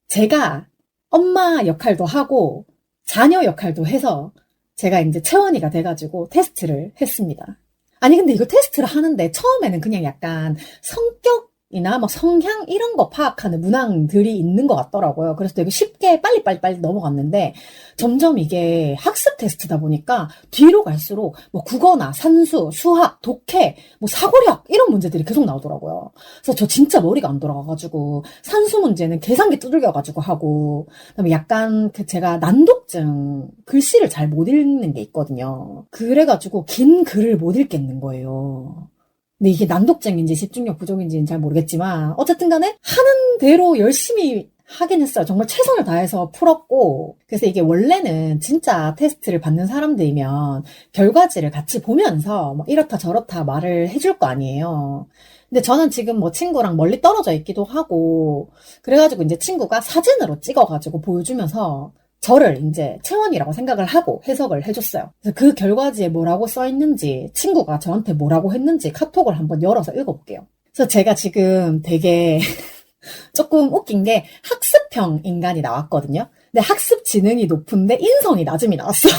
제가 엄마 역할도 하고 자녀 역할도 해서 제가 이제 채원이가 돼가지고 테스트를 했습니다. 아니 근데 이거 테스트를 하는데 처음에는 그냥 약간 성격이나 뭐 성향 이런 거 파악하는 문항들이 있는 것 같더라고요. 그래서 되게 쉽게 빨리 넘어갔는데 점점 이게 학습 테스트다 보니까 뒤로 갈수록 뭐 국어나 산수, 수학, 독해, 뭐 사고력 이런 문제들이 계속 나오더라고요. 그래서 저 진짜 머리가 안 돌아가가지고 산수 문제는 계산기 두들겨가지고 하고 그다음에 약간 제가 난독증 글씨를 잘 못 읽는 게 있거든요. 그래가지고 긴 글을 못 읽겠는 거예요. 근데 이게 난독증인지 집중력 부족인지는 잘 모르겠지만 어쨌든 간에 하는 대로 열심히 하긴 했어요. 정말 최선을 다해서 풀었고, 그래서 이게 원래는 진짜 테스트를 받는 사람들이면 결과지를 같이 보면서 뭐 이렇다 저렇다 말을 해줄 거 아니에요. 근데 저는 지금 뭐 친구랑 멀리 떨어져 있기도 하고, 그래가지고 이제 친구가 사진으로 찍어가지고 보여주면서 저를 이제 채원이라고 생각을 하고 해석을 해줬어요. 그래서 그 결과지에 뭐라고 써있는지, 친구가 저한테 뭐라고 했는지 카톡을 한번 열어서 읽어볼게요. 그래서 제가 지금 되게 조금 웃긴 게 학습형 인간이 나왔거든요. 근데 학습 지능이 높은데 인성이 낮음이 나왔어.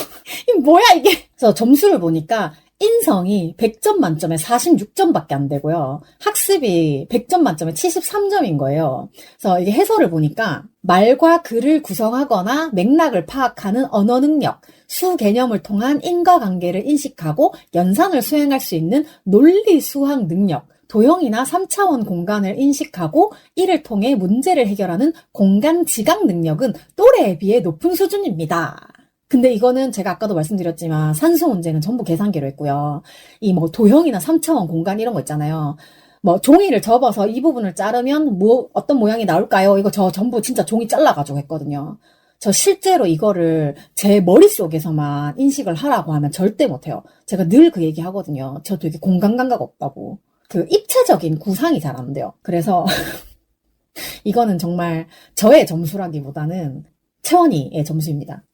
이게 뭐야 이게? 그래서 점수를 보니까 인성이 100점 만점에 46점밖에 안 되고요. 학습이 100점 만점에 73점인 거예요. 그래서 이게 해설을 보니까 말과 글을 구성하거나 맥락을 파악하는 언어 능력, 수 개념을 통한 인과관계를 인식하고 연산을 수행할 수 있는 논리 수학 능력, 도형이나 3차원 공간을 인식하고 이를 통해 문제를 해결하는 공간 지각 능력은 또래에 비해 높은 수준입니다. 근데 이거는 제가 아까도 말씀드렸지만 산수 문제는 전부 계산기로 했고요. 이 뭐 도형이나 3차원 공간 이런 거 있잖아요. 뭐 종이를 접어서 이 부분을 자르면 뭐 어떤 모양이 나올까요? 이거 저 전부 진짜 종이 잘라가지고 했거든요. 저 실제로 이거를 제 머릿속에서만 인식을 하라고 하면 절대 못해요. 제가 늘 그 얘기 하거든요. 저 되게 공간 감각 없다고. 그 입체적인 구상이 잘 안 돼요. 그래서 이거는 정말 저의 점수라기보다는 채원이의 점수입니다.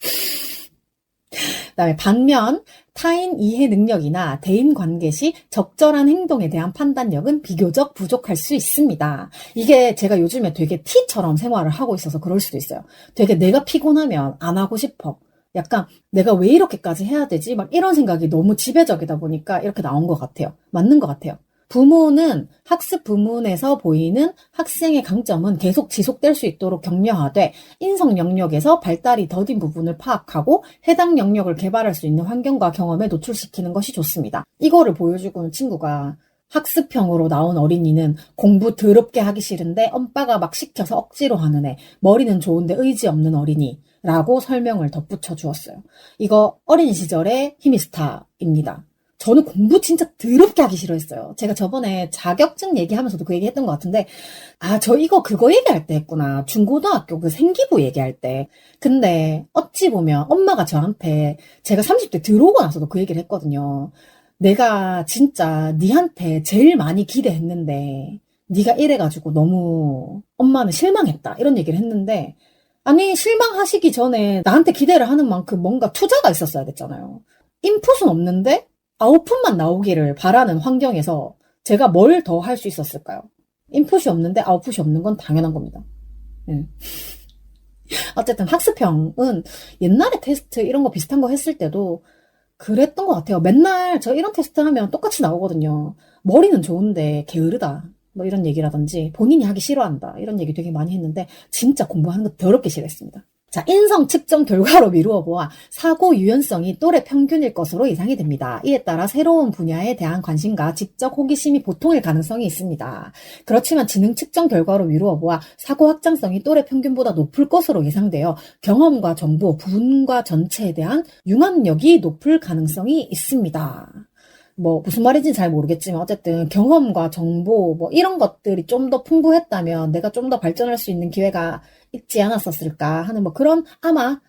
그다음에 반면 타인 이해 능력이나 대인 관계 시 적절한 행동에 대한 판단력은 비교적 부족할 수 있습니다. 이게 제가 요즘에 되게 T처럼 생활을 하고 있어서 그럴 수도 있어요. 되게 내가 피곤하면 안 하고 싶어. 약간 내가 왜 이렇게까지 해야 되지? 막 이런 생각이 너무 지배적이다 보니까 이렇게 나온 것 같아요. 맞는 것 같아요. 부모는 학습 부문에서 보이는 학생의 강점은 계속 지속될 수 있도록 격려하되 인성 영역에서 발달이 더딘 부분을 파악하고 해당 영역을 개발할 수 있는 환경과 경험에 노출시키는 것이 좋습니다. 이거를 보여주고는 친구가 학습형으로 나온 어린이는 공부 더럽게 하기 싫은데 엄빠가 막 시켜서 억지로 하는 애, 머리는 좋은데 의지 없는 어린이 라고 설명을 덧붙여 주었어요. 이거 어린 시절의 히미스타입니다. 저는 공부 진짜 더럽게 하기 싫어했어요. 제가 저번에 자격증 얘기하면서도 그 얘기 했던 것 같은데, 저 이거 그거 얘기할 때 했구나. 중고등학교 그 생기부 얘기할 때. 근데 어찌 보면 엄마가 저한테 제가 30대 들어오고 나서도 그 얘기를 했거든요. 내가 진짜 니한테 제일 많이 기대했는데 니가 이래가지고 너무 엄마는 실망했다. 이런 얘기를 했는데, 아니 실망하시기 전에 나한테 기대를 하는 만큼 뭔가 투자가 있었어야 됐잖아요. 인풋은 없는데 아웃풋만 나오기를 바라는 환경에서 제가 뭘 더 할 수 있었을까요? 인풋이 없는데 아웃풋이 없는 건 당연한 겁니다. 어쨌든 학습형은 옛날에 테스트 이런 거 비슷한 거 했을 때도 그랬던 것 같아요. 맨날 저 이런 테스트 하면 똑같이 나오거든요. 머리는 좋은데 게으르다. 뭐 이런 얘기라든지 본인이 하기 싫어한다. 이런 얘기 되게 많이 했는데 진짜 공부하는 거 더럽게 싫어했습니다. 자, 인성 측정 결과로 미루어 보아 사고 유연성이 또래 평균일 것으로 예상이 됩니다. 이에 따라 새로운 분야에 대한 관심과 지적 호기심이 보통일 가능성이 있습니다. 그렇지만 지능 측정 결과로 미루어 보아 사고 확장성이 또래 평균보다 높을 것으로 예상되어 경험과 정보, 부분과 전체에 대한 융합력이 높을 가능성이 있습니다. 뭐 무슨 말인지는 잘 모르겠지만 어쨌든 경험과 정보 뭐 이런 것들이 좀 더 풍부했다면 내가 좀 더 발전할 수 있는 기회가 있지 않았었을까 하는 뭐 그런 아마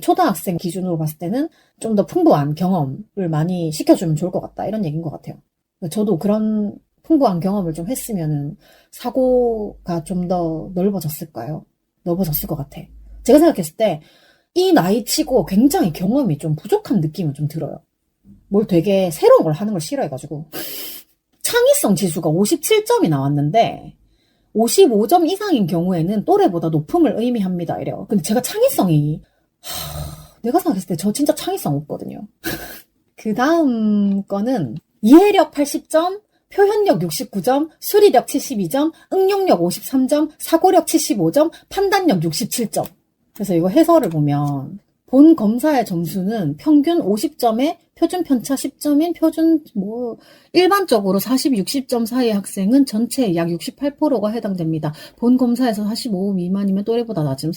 초등학생 기준으로 봤을 때는 좀 더 풍부한 경험을 많이 시켜주면 좋을 것 같다 이런 얘기인 것 같아요. 저도 그런 풍부한 경험을 좀 했으면은 사고가 좀 더 넓어졌을까요? 넓어졌을 것 같아. 제가 생각했을 때 이 나이치고 굉장히 경험이 좀 부족한 느낌은 좀 들어요. 뭘 되게 새로운 걸 하는 걸 싫어해가지고 창의성 지수가 57점이 나왔는데 55점 이상인 경우에는 또래보다 높음을 의미합니다. 이래요. 근데 제가 창의성이 내가 생각했을 때 저 진짜 창의성 없거든요. 그 다음 거는 이해력 80점, 표현력 69점, 수리력 72점, 응용력 53점, 사고력 75점, 판단력 67점. 그래서 이거 해설을 보면 본 검사의 점수는 평균 50점에 표준 편차 10점인 일반적으로 40, 60점 사이의 학생은 전체의 약 68%가 해당됩니다. 본 검사에서 45 미만이면 또래보다 낮음,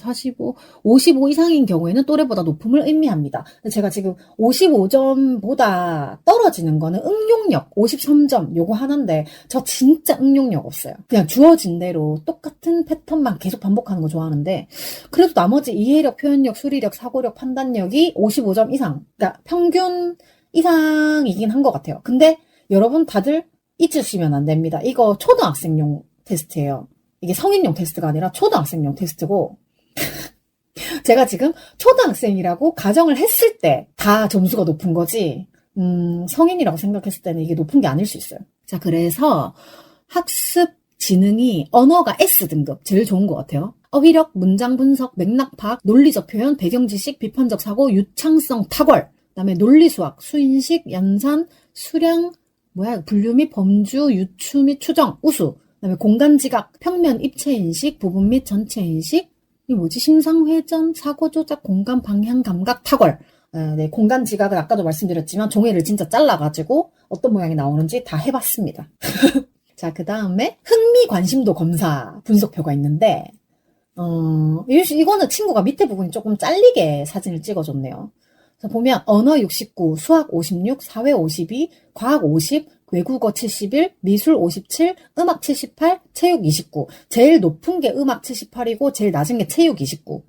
55 이상인 경우에는 또래보다 높음을 의미합니다. 제가 지금 55점보다 떨어지는 거는 응용력 53점 요거 하는데 저 진짜 응용력 없어요. 그냥 주어진 대로 똑같은 패턴만 계속 반복하는 거 좋아하는데 그래도 나머지 이해력, 표현력, 수리력, 사고력, 판단력이 55점 이상, 그러니까 평균 이상이긴 한 것 같아요. 근데 여러분 다들 잊으시면 안 됩니다. 이거 초등학생용 테스트예요. 이게 성인용 테스트가 아니라 초등학생용 테스트고 제가 지금 초등학생이라고 가정을 했을 때 다 점수가 높은 거지 성인이라고 생각했을 때는 이게 높은 게 아닐 수 있어요. 자, 그래서 학습 지능이 언어가 S등급 제일 좋은 것 같아요. 어휘력, 문장 분석, 맥락 파악, 논리적 표현, 배경 지식, 비판적 사고, 유창성 탁월, 그다음에 논리 수학, 수인식, 연산, 수량, 분류 및 범주, 유추 및 추정, 우수, 그다음에 공간 지각, 평면 입체 인식, 부분 및 전체 인식, 심상 회전, 사고 조작, 공간 방향 감각 탁월. 네, 공간 지각은 아까도 말씀드렸지만 종이를 진짜 잘라가지고 어떤 모양이 나오는지 다 해봤습니다. 자, 그 다음에 흥미 관심도 검사 분석표가 있는데 이거는 친구가 밑에 부분이 조금 잘리게 사진을 찍어줬네요. 그래서 보면 언어 69, 수학 56, 사회 52, 과학 50, 외국어 71, 미술 57, 음악 78, 체육 29. 제일 높은 게 음악 78이고 제일 낮은 게 체육 29.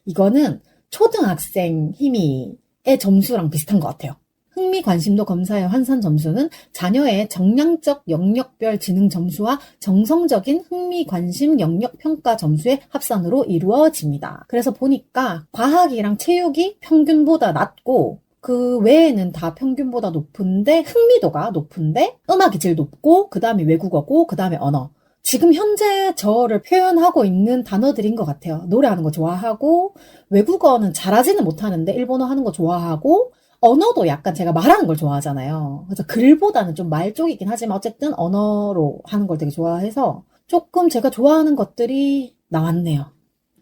이거는 초등학생 힘이의 점수랑 비슷한 것 같아요. 흥미 관심도 검사의 환산 점수는 자녀의 정량적 영역별 지능 점수와 정성적인 흥미 관심 영역 평가 점수의 합산으로 이루어집니다. 그래서 보니까 과학이랑 체육이 평균보다 낮고 그 외에는 다 평균보다 높은데 흥미도가 높은데 음악이 제일 높고 그 다음에 외국어고 그 다음에 언어. 지금 현재 저를 표현하고 있는 단어들인 것 같아요. 노래하는 거 좋아하고 외국어는 잘하지는 못하는데 일본어 하는 거 좋아하고 언어도 약간 제가 말하는 걸 좋아하잖아요. 그래서 글보다는 좀 말 쪽이긴 하지만 어쨌든 언어로 하는 걸 되게 좋아해서 조금 제가 좋아하는 것들이 나왔네요.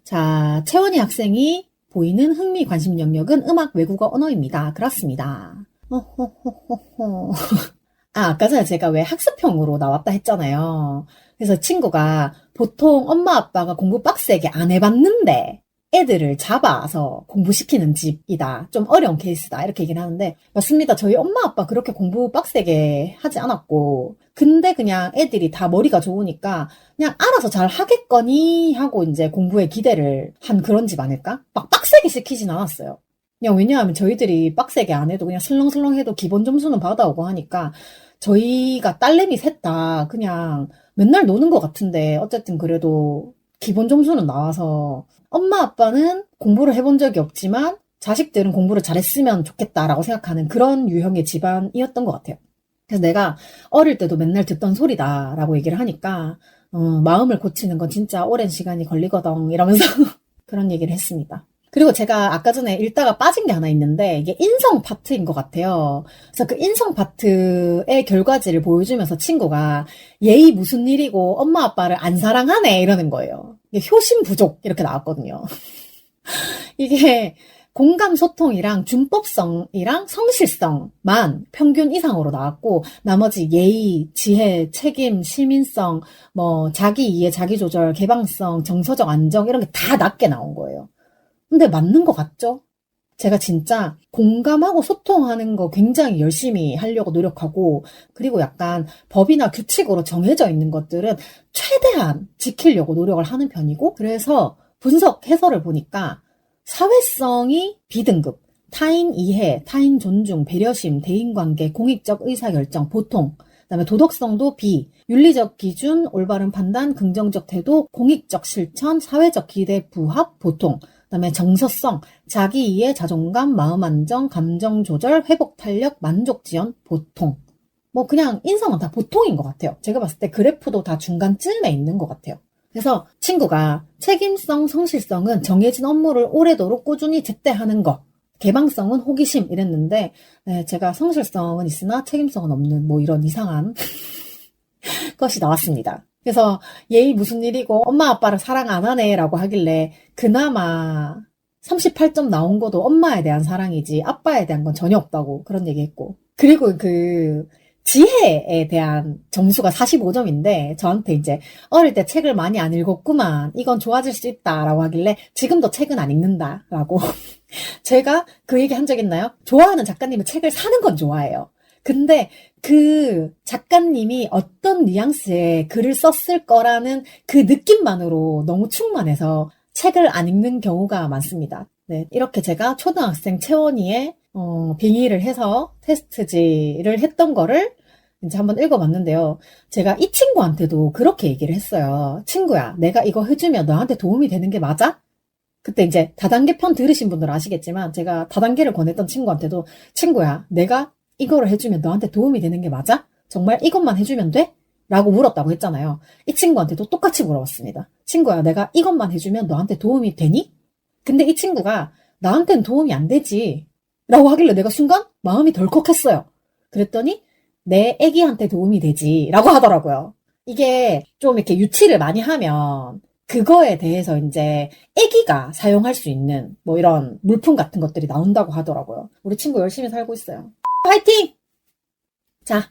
자, 채원이 학생이 보이는 흥미 관심 영역은 음악, 외국어, 언어입니다. 그렇습니다. 아까 전에 제가 왜 학습형으로 나왔다 했잖아요. 그래서 친구가 보통 엄마 아빠가 공부 빡세게 안 해봤는데 애들을 잡아서 공부시키는 집이다. 좀 어려운 케이스다. 이렇게 얘기를 하는데 맞습니다. 저희 엄마 아빠 그렇게 공부 빡세게 하지 않았고 근데 그냥 애들이 다 머리가 좋으니까 그냥 알아서 잘 하겠거니 하고 이제 공부에 기대를 한 그런 집 아닐까? 막 빡세게 시키진 않았어요. 그냥 왜냐하면 저희들이 빡세게 안 해도 그냥 슬렁슬렁 해도 기본 점수는 받아오고 하니까 저희가 딸내미 셋 다 그냥 맨날 노는 것 같은데 어쨌든 그래도 기본 점수는 나와서 엄마 아빠는 공부를 해본 적이 없지만 자식들은 공부를 잘했으면 좋겠다라고 생각하는 그런 유형의 집안이었던 것 같아요. 그래서 내가 어릴 때도 맨날 듣던 소리다라고 얘기를 하니까 마음을 고치는 건 진짜 오랜 시간이 걸리거든 이러면서 그런 얘기를 했습니다. 그리고 제가 아까 전에 읽다가 빠진 게 하나 있는데 이게 인성 파트인 것 같아요. 그래서 그 인성 파트의 결과지를 보여주면서 친구가 얘이 무슨 일이고 엄마 아빠를 안 사랑하네 이러는 거예요. 이게 효심 부족 이렇게 나왔거든요. 이게 공감 소통이랑 준법성이랑 성실성만 평균 이상으로 나왔고 나머지 예의, 지혜, 책임, 시민성, 자기 이해, 자기 조절, 개방성, 정서적 안정 이런 게 다 낮게 나온 거예요. 근데 맞는 것 같죠? 제가 진짜 공감하고 소통하는 거 굉장히 열심히 하려고 노력하고 그리고 약간 법이나 규칙으로 정해져 있는 것들은 최대한 지키려고 노력을 하는 편이고 그래서 분석 해설을 보니까 사회성이 B등급, 타인 이해, 타인 존중, 배려심, 대인관계, 공익적 의사결정, 보통 그다음에 도덕성도 B, 윤리적 기준, 올바른 판단, 긍정적 태도, 공익적 실천, 사회적 기대 부합, 보통 그다음에 정서성, 자기 이해, 자존감, 마음 안정, 감정 조절, 회복 탄력, 만족 지연, 보통. 그냥 인성은 다 보통인 것 같아요. 제가 봤을 때 그래프도 다 중간쯤에 있는 것 같아요. 그래서 친구가 책임성, 성실성은 정해진 업무를 오래도록 꾸준히 제때하는 것, 개방성은 호기심 이랬는데 네, 제가 성실성은 있으나 책임성은 없는 이런 이상한 것이 나왔습니다. 그래서 얘이 무슨 일이고 엄마 아빠를 사랑 안 하네 라고 하길래 그나마 38점 나온 것도 엄마에 대한 사랑이지 아빠에 대한 건 전혀 없다고 그런 얘기했고. 그리고 그 지혜에 대한 점수가 45점인데 저한테 이제 어릴 때 책을 많이 안 읽었구만. 이건 좋아질 수 있다라고 하길래 지금도 책은 안 읽는다라고. 제가 그 얘기 한 적 있나요? 좋아하는 작가님은 책을 사는 건 좋아해요. 근데 그 작가님이 어떤 뉘앙스의 글을 썼을 거라는 그 느낌만으로 너무 충만해서 책을 안 읽는 경우가 많습니다. 네, 이렇게 제가 초등학생 채원이의 빙의를 해서 테스트지를 했던 거를 이제 한번 읽어봤는데요. 제가 이 친구한테도 그렇게 얘기를 했어요. 친구야, 내가 이거 해주면 너한테 도움이 되는 게 맞아? 그때 이제 다단계 편 들으신 분들 아시겠지만 제가 다단계를 권했던 친구한테도 친구야, 내가 이거를 해주면 너한테 도움이 되는 게 맞아? 정말 이것만 해주면 돼? 라고 물었다고 했잖아요. 이 친구한테도 똑같이 물어봤습니다. 친구야, 내가 이것만 해주면 너한테 도움이 되니? 근데 이 친구가 나한테는 도움이 안 되지 라고 하길래 내가 순간 마음이 덜컥했어요. 그랬더니 내 애기한테 도움이 되지 라고 하더라고요. 이게 좀 이렇게 유치를 많이 하면 그거에 대해서 이제 애기가 사용할 수 있는 뭐 이런 물품 같은 것들이 나온다고 하더라고요. 우리 친구 열심히 살고 있어요. 화이팅! 자,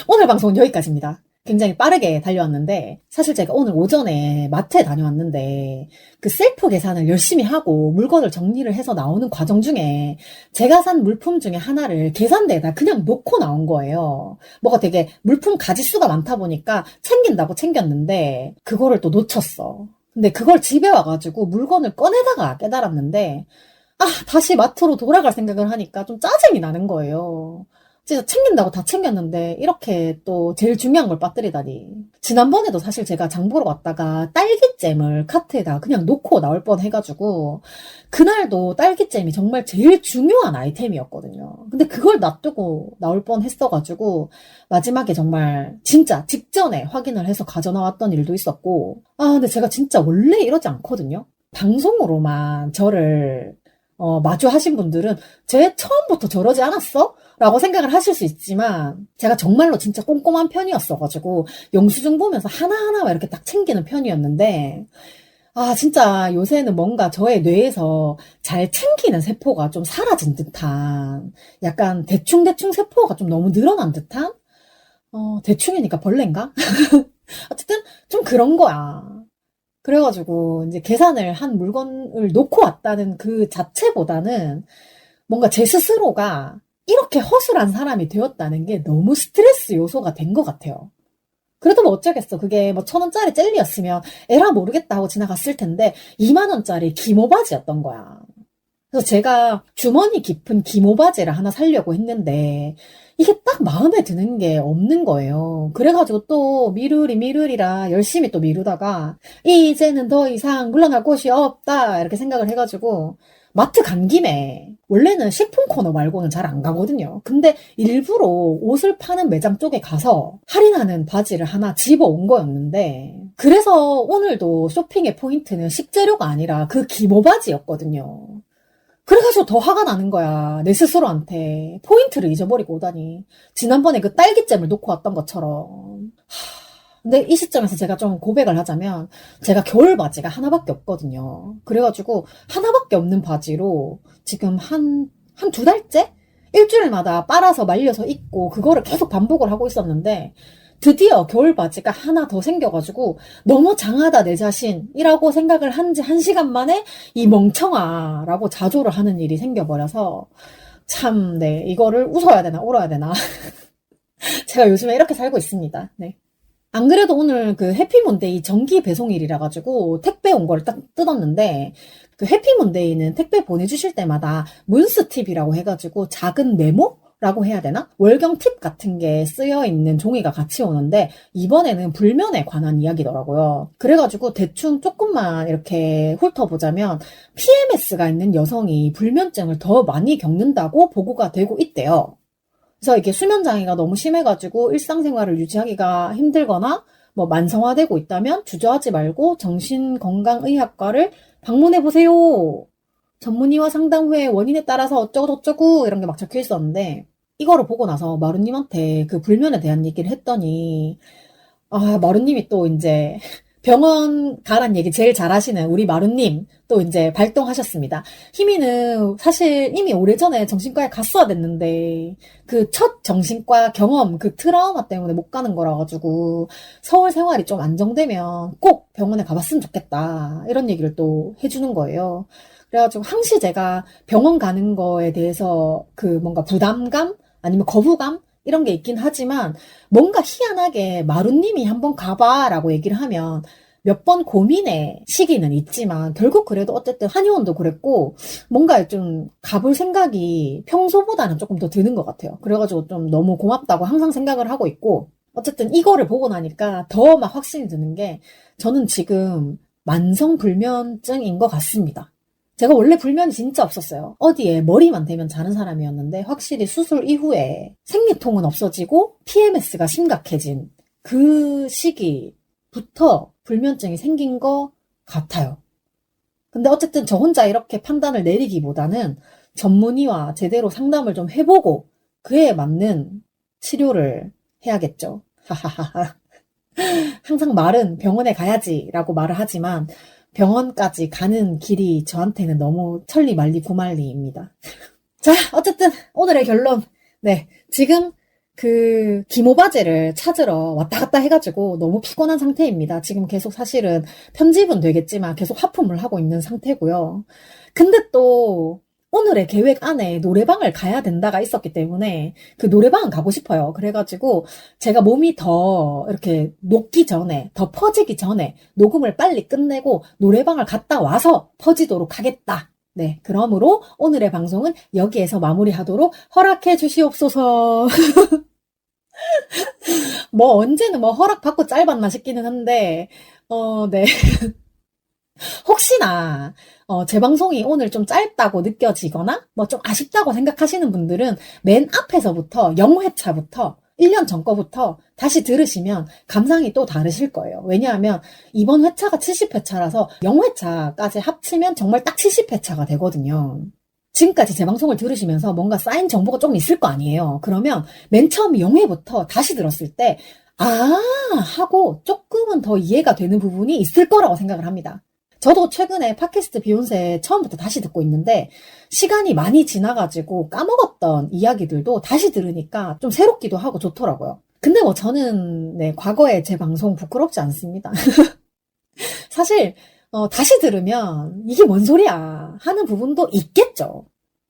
오늘 방송은 여기까지입니다. 굉장히 빠르게 달려왔는데 사실 제가 오늘 오전에 마트에 다녀왔는데 그 셀프 계산을 열심히 하고 물건을 정리를 해서 나오는 과정 중에 제가 산 물품 중에 하나를 계산대에다 그냥 놓고 나온 거예요. 뭐가 되게 물품 가짓수가 많다 보니까 챙긴다고 챙겼는데 그거를 또 놓쳤어. 근데 그걸 집에 와가지고 물건을 꺼내다가 깨달았는데 다시 마트로 돌아갈 생각을 하니까 좀 짜증이 나는 거예요. 진짜 챙긴다고 다 챙겼는데 이렇게 또 제일 중요한 걸 빠뜨리다니. 지난번에도 사실 제가 장 보러 갔다가 딸기잼을 카트에다 그냥 놓고 나올 뻔 해가지고 그날도 딸기잼이 정말 제일 중요한 아이템이었거든요. 근데 그걸 놔두고 나올 뻔 했어가지고 마지막에 정말 진짜 직전에 확인을 해서 가져나왔던 일도 있었고 근데 제가 진짜 원래 이러지 않거든요. 방송으로만 저를 마주하신 분들은 쟤 처음부터 저러지 않았어? 라고 생각을 하실 수 있지만 제가 정말로 진짜 꼼꼼한 편이었어가지고 영수증 보면서 하나하나 이렇게 딱 챙기는 편이었는데 진짜 요새는 뭔가 저의 뇌에서 잘 챙기는 세포가 좀 사라진 듯한 약간 대충대충 세포가 좀 너무 늘어난 듯한 대충이니까 벌레인가? 어쨌든 좀 그런 거야. 그래가지고 이제 계산을 한 물건을 놓고 왔다는 그 자체보다는 뭔가 제 스스로가 이렇게 허술한 사람이 되었다는 게 너무 스트레스 요소가 된 것 같아요. 그래도 뭐 어쩌겠어. 그게 뭐 1,000원짜리 젤리였으면 에라 모르겠다 하고 지나갔을 텐데 20,000원짜리 기모바지였던 거야. 그래서 제가 주머니 깊은 기모바지를 하나 사려고 했는데 이게 딱 마음에 드는 게 없는 거예요. 그래가지고 또 미루리라 열심히 또 미루다가 이제는 더 이상 물러날 곳이 없다 이렇게 생각을 해가지고 마트 간 김에 원래는 식품 코너 말고는 잘 안 가거든요. 근데 일부러 옷을 파는 매장 쪽에 가서 할인하는 바지를 하나 집어온 거였는데 그래서 오늘도 쇼핑의 포인트는 식재료가 아니라 그 기모바지였거든요. 그래가지고 더 화가 나는 거야. 내 스스로한테. 포인트를 잊어버리고 오다니. 지난번에 그 딸기잼을 놓고 왔던 것처럼. 근데 이 시점에서 제가 좀 고백을 하자면 제가 겨울 바지가 하나밖에 없거든요. 그래가지고 하나밖에 없는 바지로 지금 한 2달째? 일주일마다 빨아서 말려서 입고 그거를 계속 반복을 하고 있었는데 드디어 겨울 바지가 하나 더 생겨가지고 너무 장하다 내 자신이라고 생각을 한 지 1시간 만에 이 멍청아 라고 자조를 하는 일이 생겨버려서 참 네 이거를 웃어야 되나 울어야 되나 제가 요즘에 이렇게 살고 있습니다. 네. 안 그래도 오늘 그 해피몬데이 정기 배송일이라 가지고 택배 온 거를 딱 뜯었는데 그 해피몬데이는 택배 보내주실 때마다 문스 팁이라고 해가지고 작은 메모라고 해야 되나? 월경 팁 같은 게 쓰여 있는 종이가 같이 오는데 이번에는 불면에 관한 이야기더라고요. 그래가지고 대충 조금만 이렇게 훑어보자면 PMS가 있는 여성이 불면증을 더 많이 겪는다고 보고가 되고 있대요. 그래서 이게 수면장애가 너무 심해가지고 일상생활을 유지하기가 힘들거나 뭐 만성화되고 있다면 주저하지 말고 정신건강의학과를 방문해보세요. 전문의와 상담 후에 원인에 따라서 어쩌고저쩌고 이런 게 막 적혀 있었는데 이거를 보고 나서 마루님한테 그 불면에 대한 얘기를 했더니 마루님이 또 이제 병원 가란 얘기 제일 잘하시는 우리 마루님 또 이제 발동하셨습니다. 희미는 사실 이미 오래전에 정신과에 갔어야 됐는데 그 첫 정신과 경험, 그 트라우마 때문에 못 가는 거라 가지고 서울 생활이 좀 안정되면 꼭 병원에 가봤으면 좋겠다. 이런 얘기를 또 해주는 거예요. 그래가지고 항시 제가 병원 가는 거에 대해서 그 뭔가 부담감 아니면 거부감 이런 게 있긴 하지만 뭔가 희한하게 마루님이 한번 가봐라고 얘기를 하면 몇 번 고민의 시기는 있지만 결국 그래도 어쨌든 한의원도 그랬고 뭔가 좀 가볼 생각이 평소보다는 조금 더 드는 것 같아요. 그래가지고 좀 너무 고맙다고 항상 생각을 하고 있고 어쨌든 이거를 보고 나니까 더 막 확신이 드는 게 저는 지금 만성불면증인 것 같습니다. 제가 원래 불면이 진짜 없었어요. 어디에 머리만 대면 자는 사람이었는데 확실히 수술 이후에 생리통은 없어지고 PMS가 심각해진 그 시기부터 불면증이 생긴 것 같아요. 근데 어쨌든 저 혼자 이렇게 판단을 내리기보다는 전문의와 제대로 상담을 좀 해보고 그에 맞는 치료를 해야겠죠. 하하하하. 항상 말은 병원에 가야지라고 말을 하지만 병원까지 가는 길이 저한테는 너무 천리말리 구말리입니다. 자, 어쨌든 오늘의 결론. 네, 지금 그 기모바지를 찾으러 왔다 갔다 해가지고 너무 피곤한 상태입니다. 지금 계속 사실은 편집은 되겠지만 계속 하품을 하고 있는 상태고요. 근데 또 오늘의 계획 안에 노래방을 가야 된다가 있었기 때문에 그 노래방은 가고 싶어요. 그래가지고 제가 몸이 더 이렇게 녹기 전에, 더 퍼지기 전에 녹음을 빨리 끝내고 노래방을 갔다 와서 퍼지도록 하겠다. 네, 그러므로 오늘의 방송은 여기에서 마무리하도록 허락해 주시옵소서. 뭐 언제는 뭐 허락받고 짧았나 싶기는 한데, 네. 혹시나 제 방송이 오늘 좀 짧다고 느껴지거나 뭐 좀 아쉽다고 생각하시는 분들은 맨 앞에서부터 0회차부터 1년 전 거부터 다시 들으시면 감상이 또 다르실 거예요. 왜냐하면 이번 회차가 70회차라서 0회차까지 합치면 정말 딱 70회차가 되거든요. 지금까지 제 방송을 들으시면서 뭔가 쌓인 정보가 좀 있을 거 아니에요. 그러면 맨 처음 0회부터 다시 들었을 때 아 하고 조금은 더 이해가 되는 부분이 있을 거라고 생각을 합니다. 저도 최근에 팟캐스트 비욘세 처음부터 다시 듣고 있는데 시간이 많이 지나가지고 까먹었던 이야기들도 다시 들으니까 좀 새롭기도 하고 좋더라고요. 근데 뭐 저는 네, 과거에 제 방송 부끄럽지 않습니다. 사실 다시 들으면 이게 뭔 소리야 하는 부분도 있겠죠.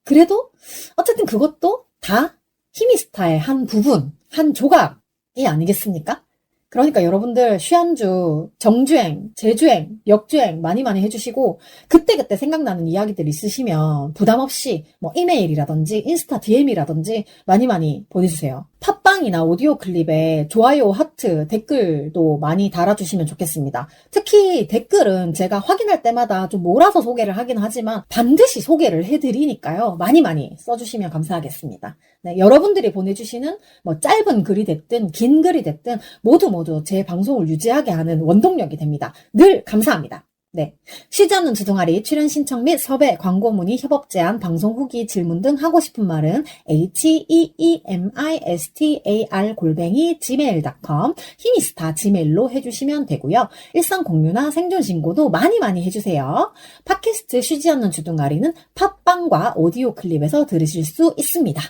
그래도 어쨌든 그것도 다 히미스타의 한 부분, 한 조각이 아니겠습니까? 그러니까 여러분들 쉬한주, 정주행, 재주행, 역주행 많이 해주시고 그때그때 생각나는 이야기들 있으시면 부담 없이 뭐 이메일이라든지 인스타 DM이라든지 많이 보내주세요. 팟빵이나 오디오 클립에 좋아요, 하트, 댓글도 많이 달아주시면 좋겠습니다. 특히 댓글은 제가 확인할 때마다 좀 몰아서 소개를 하긴 하지만 반드시 소개를 해드리니까요. 많이 써주시면 감사하겠습니다. 네, 여러분들이 보내주시는 뭐 짧은 글이 됐든 긴 글이 됐든 모두 제 방송을 유지하게 하는 원동력이 됩니다. 늘 감사합니다. 네, 쉬지 않는 주둥아리 출연 신청 및 섭외, 광고 문의, 협업 제안, 방송 후기, 질문 등 하고 싶은 말은 heemistar@gmail.com 히미스타 gmail로 해주시면 되고요. 일상 공유나 생존 신고도 많이 해주세요. 팟캐스트 쉬지 않는 주둥아리는 팟빵과 오디오 클립에서 들으실 수 있습니다.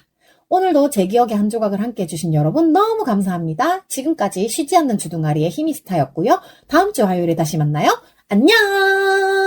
오늘도 제 기억의 한 조각을 함께 해주신 여러분 너무 감사합니다. 지금까지 쉬지 않는 주둥아리의 히미스타였고요. 다음 주 화요일에 다시 만나요. 안녕!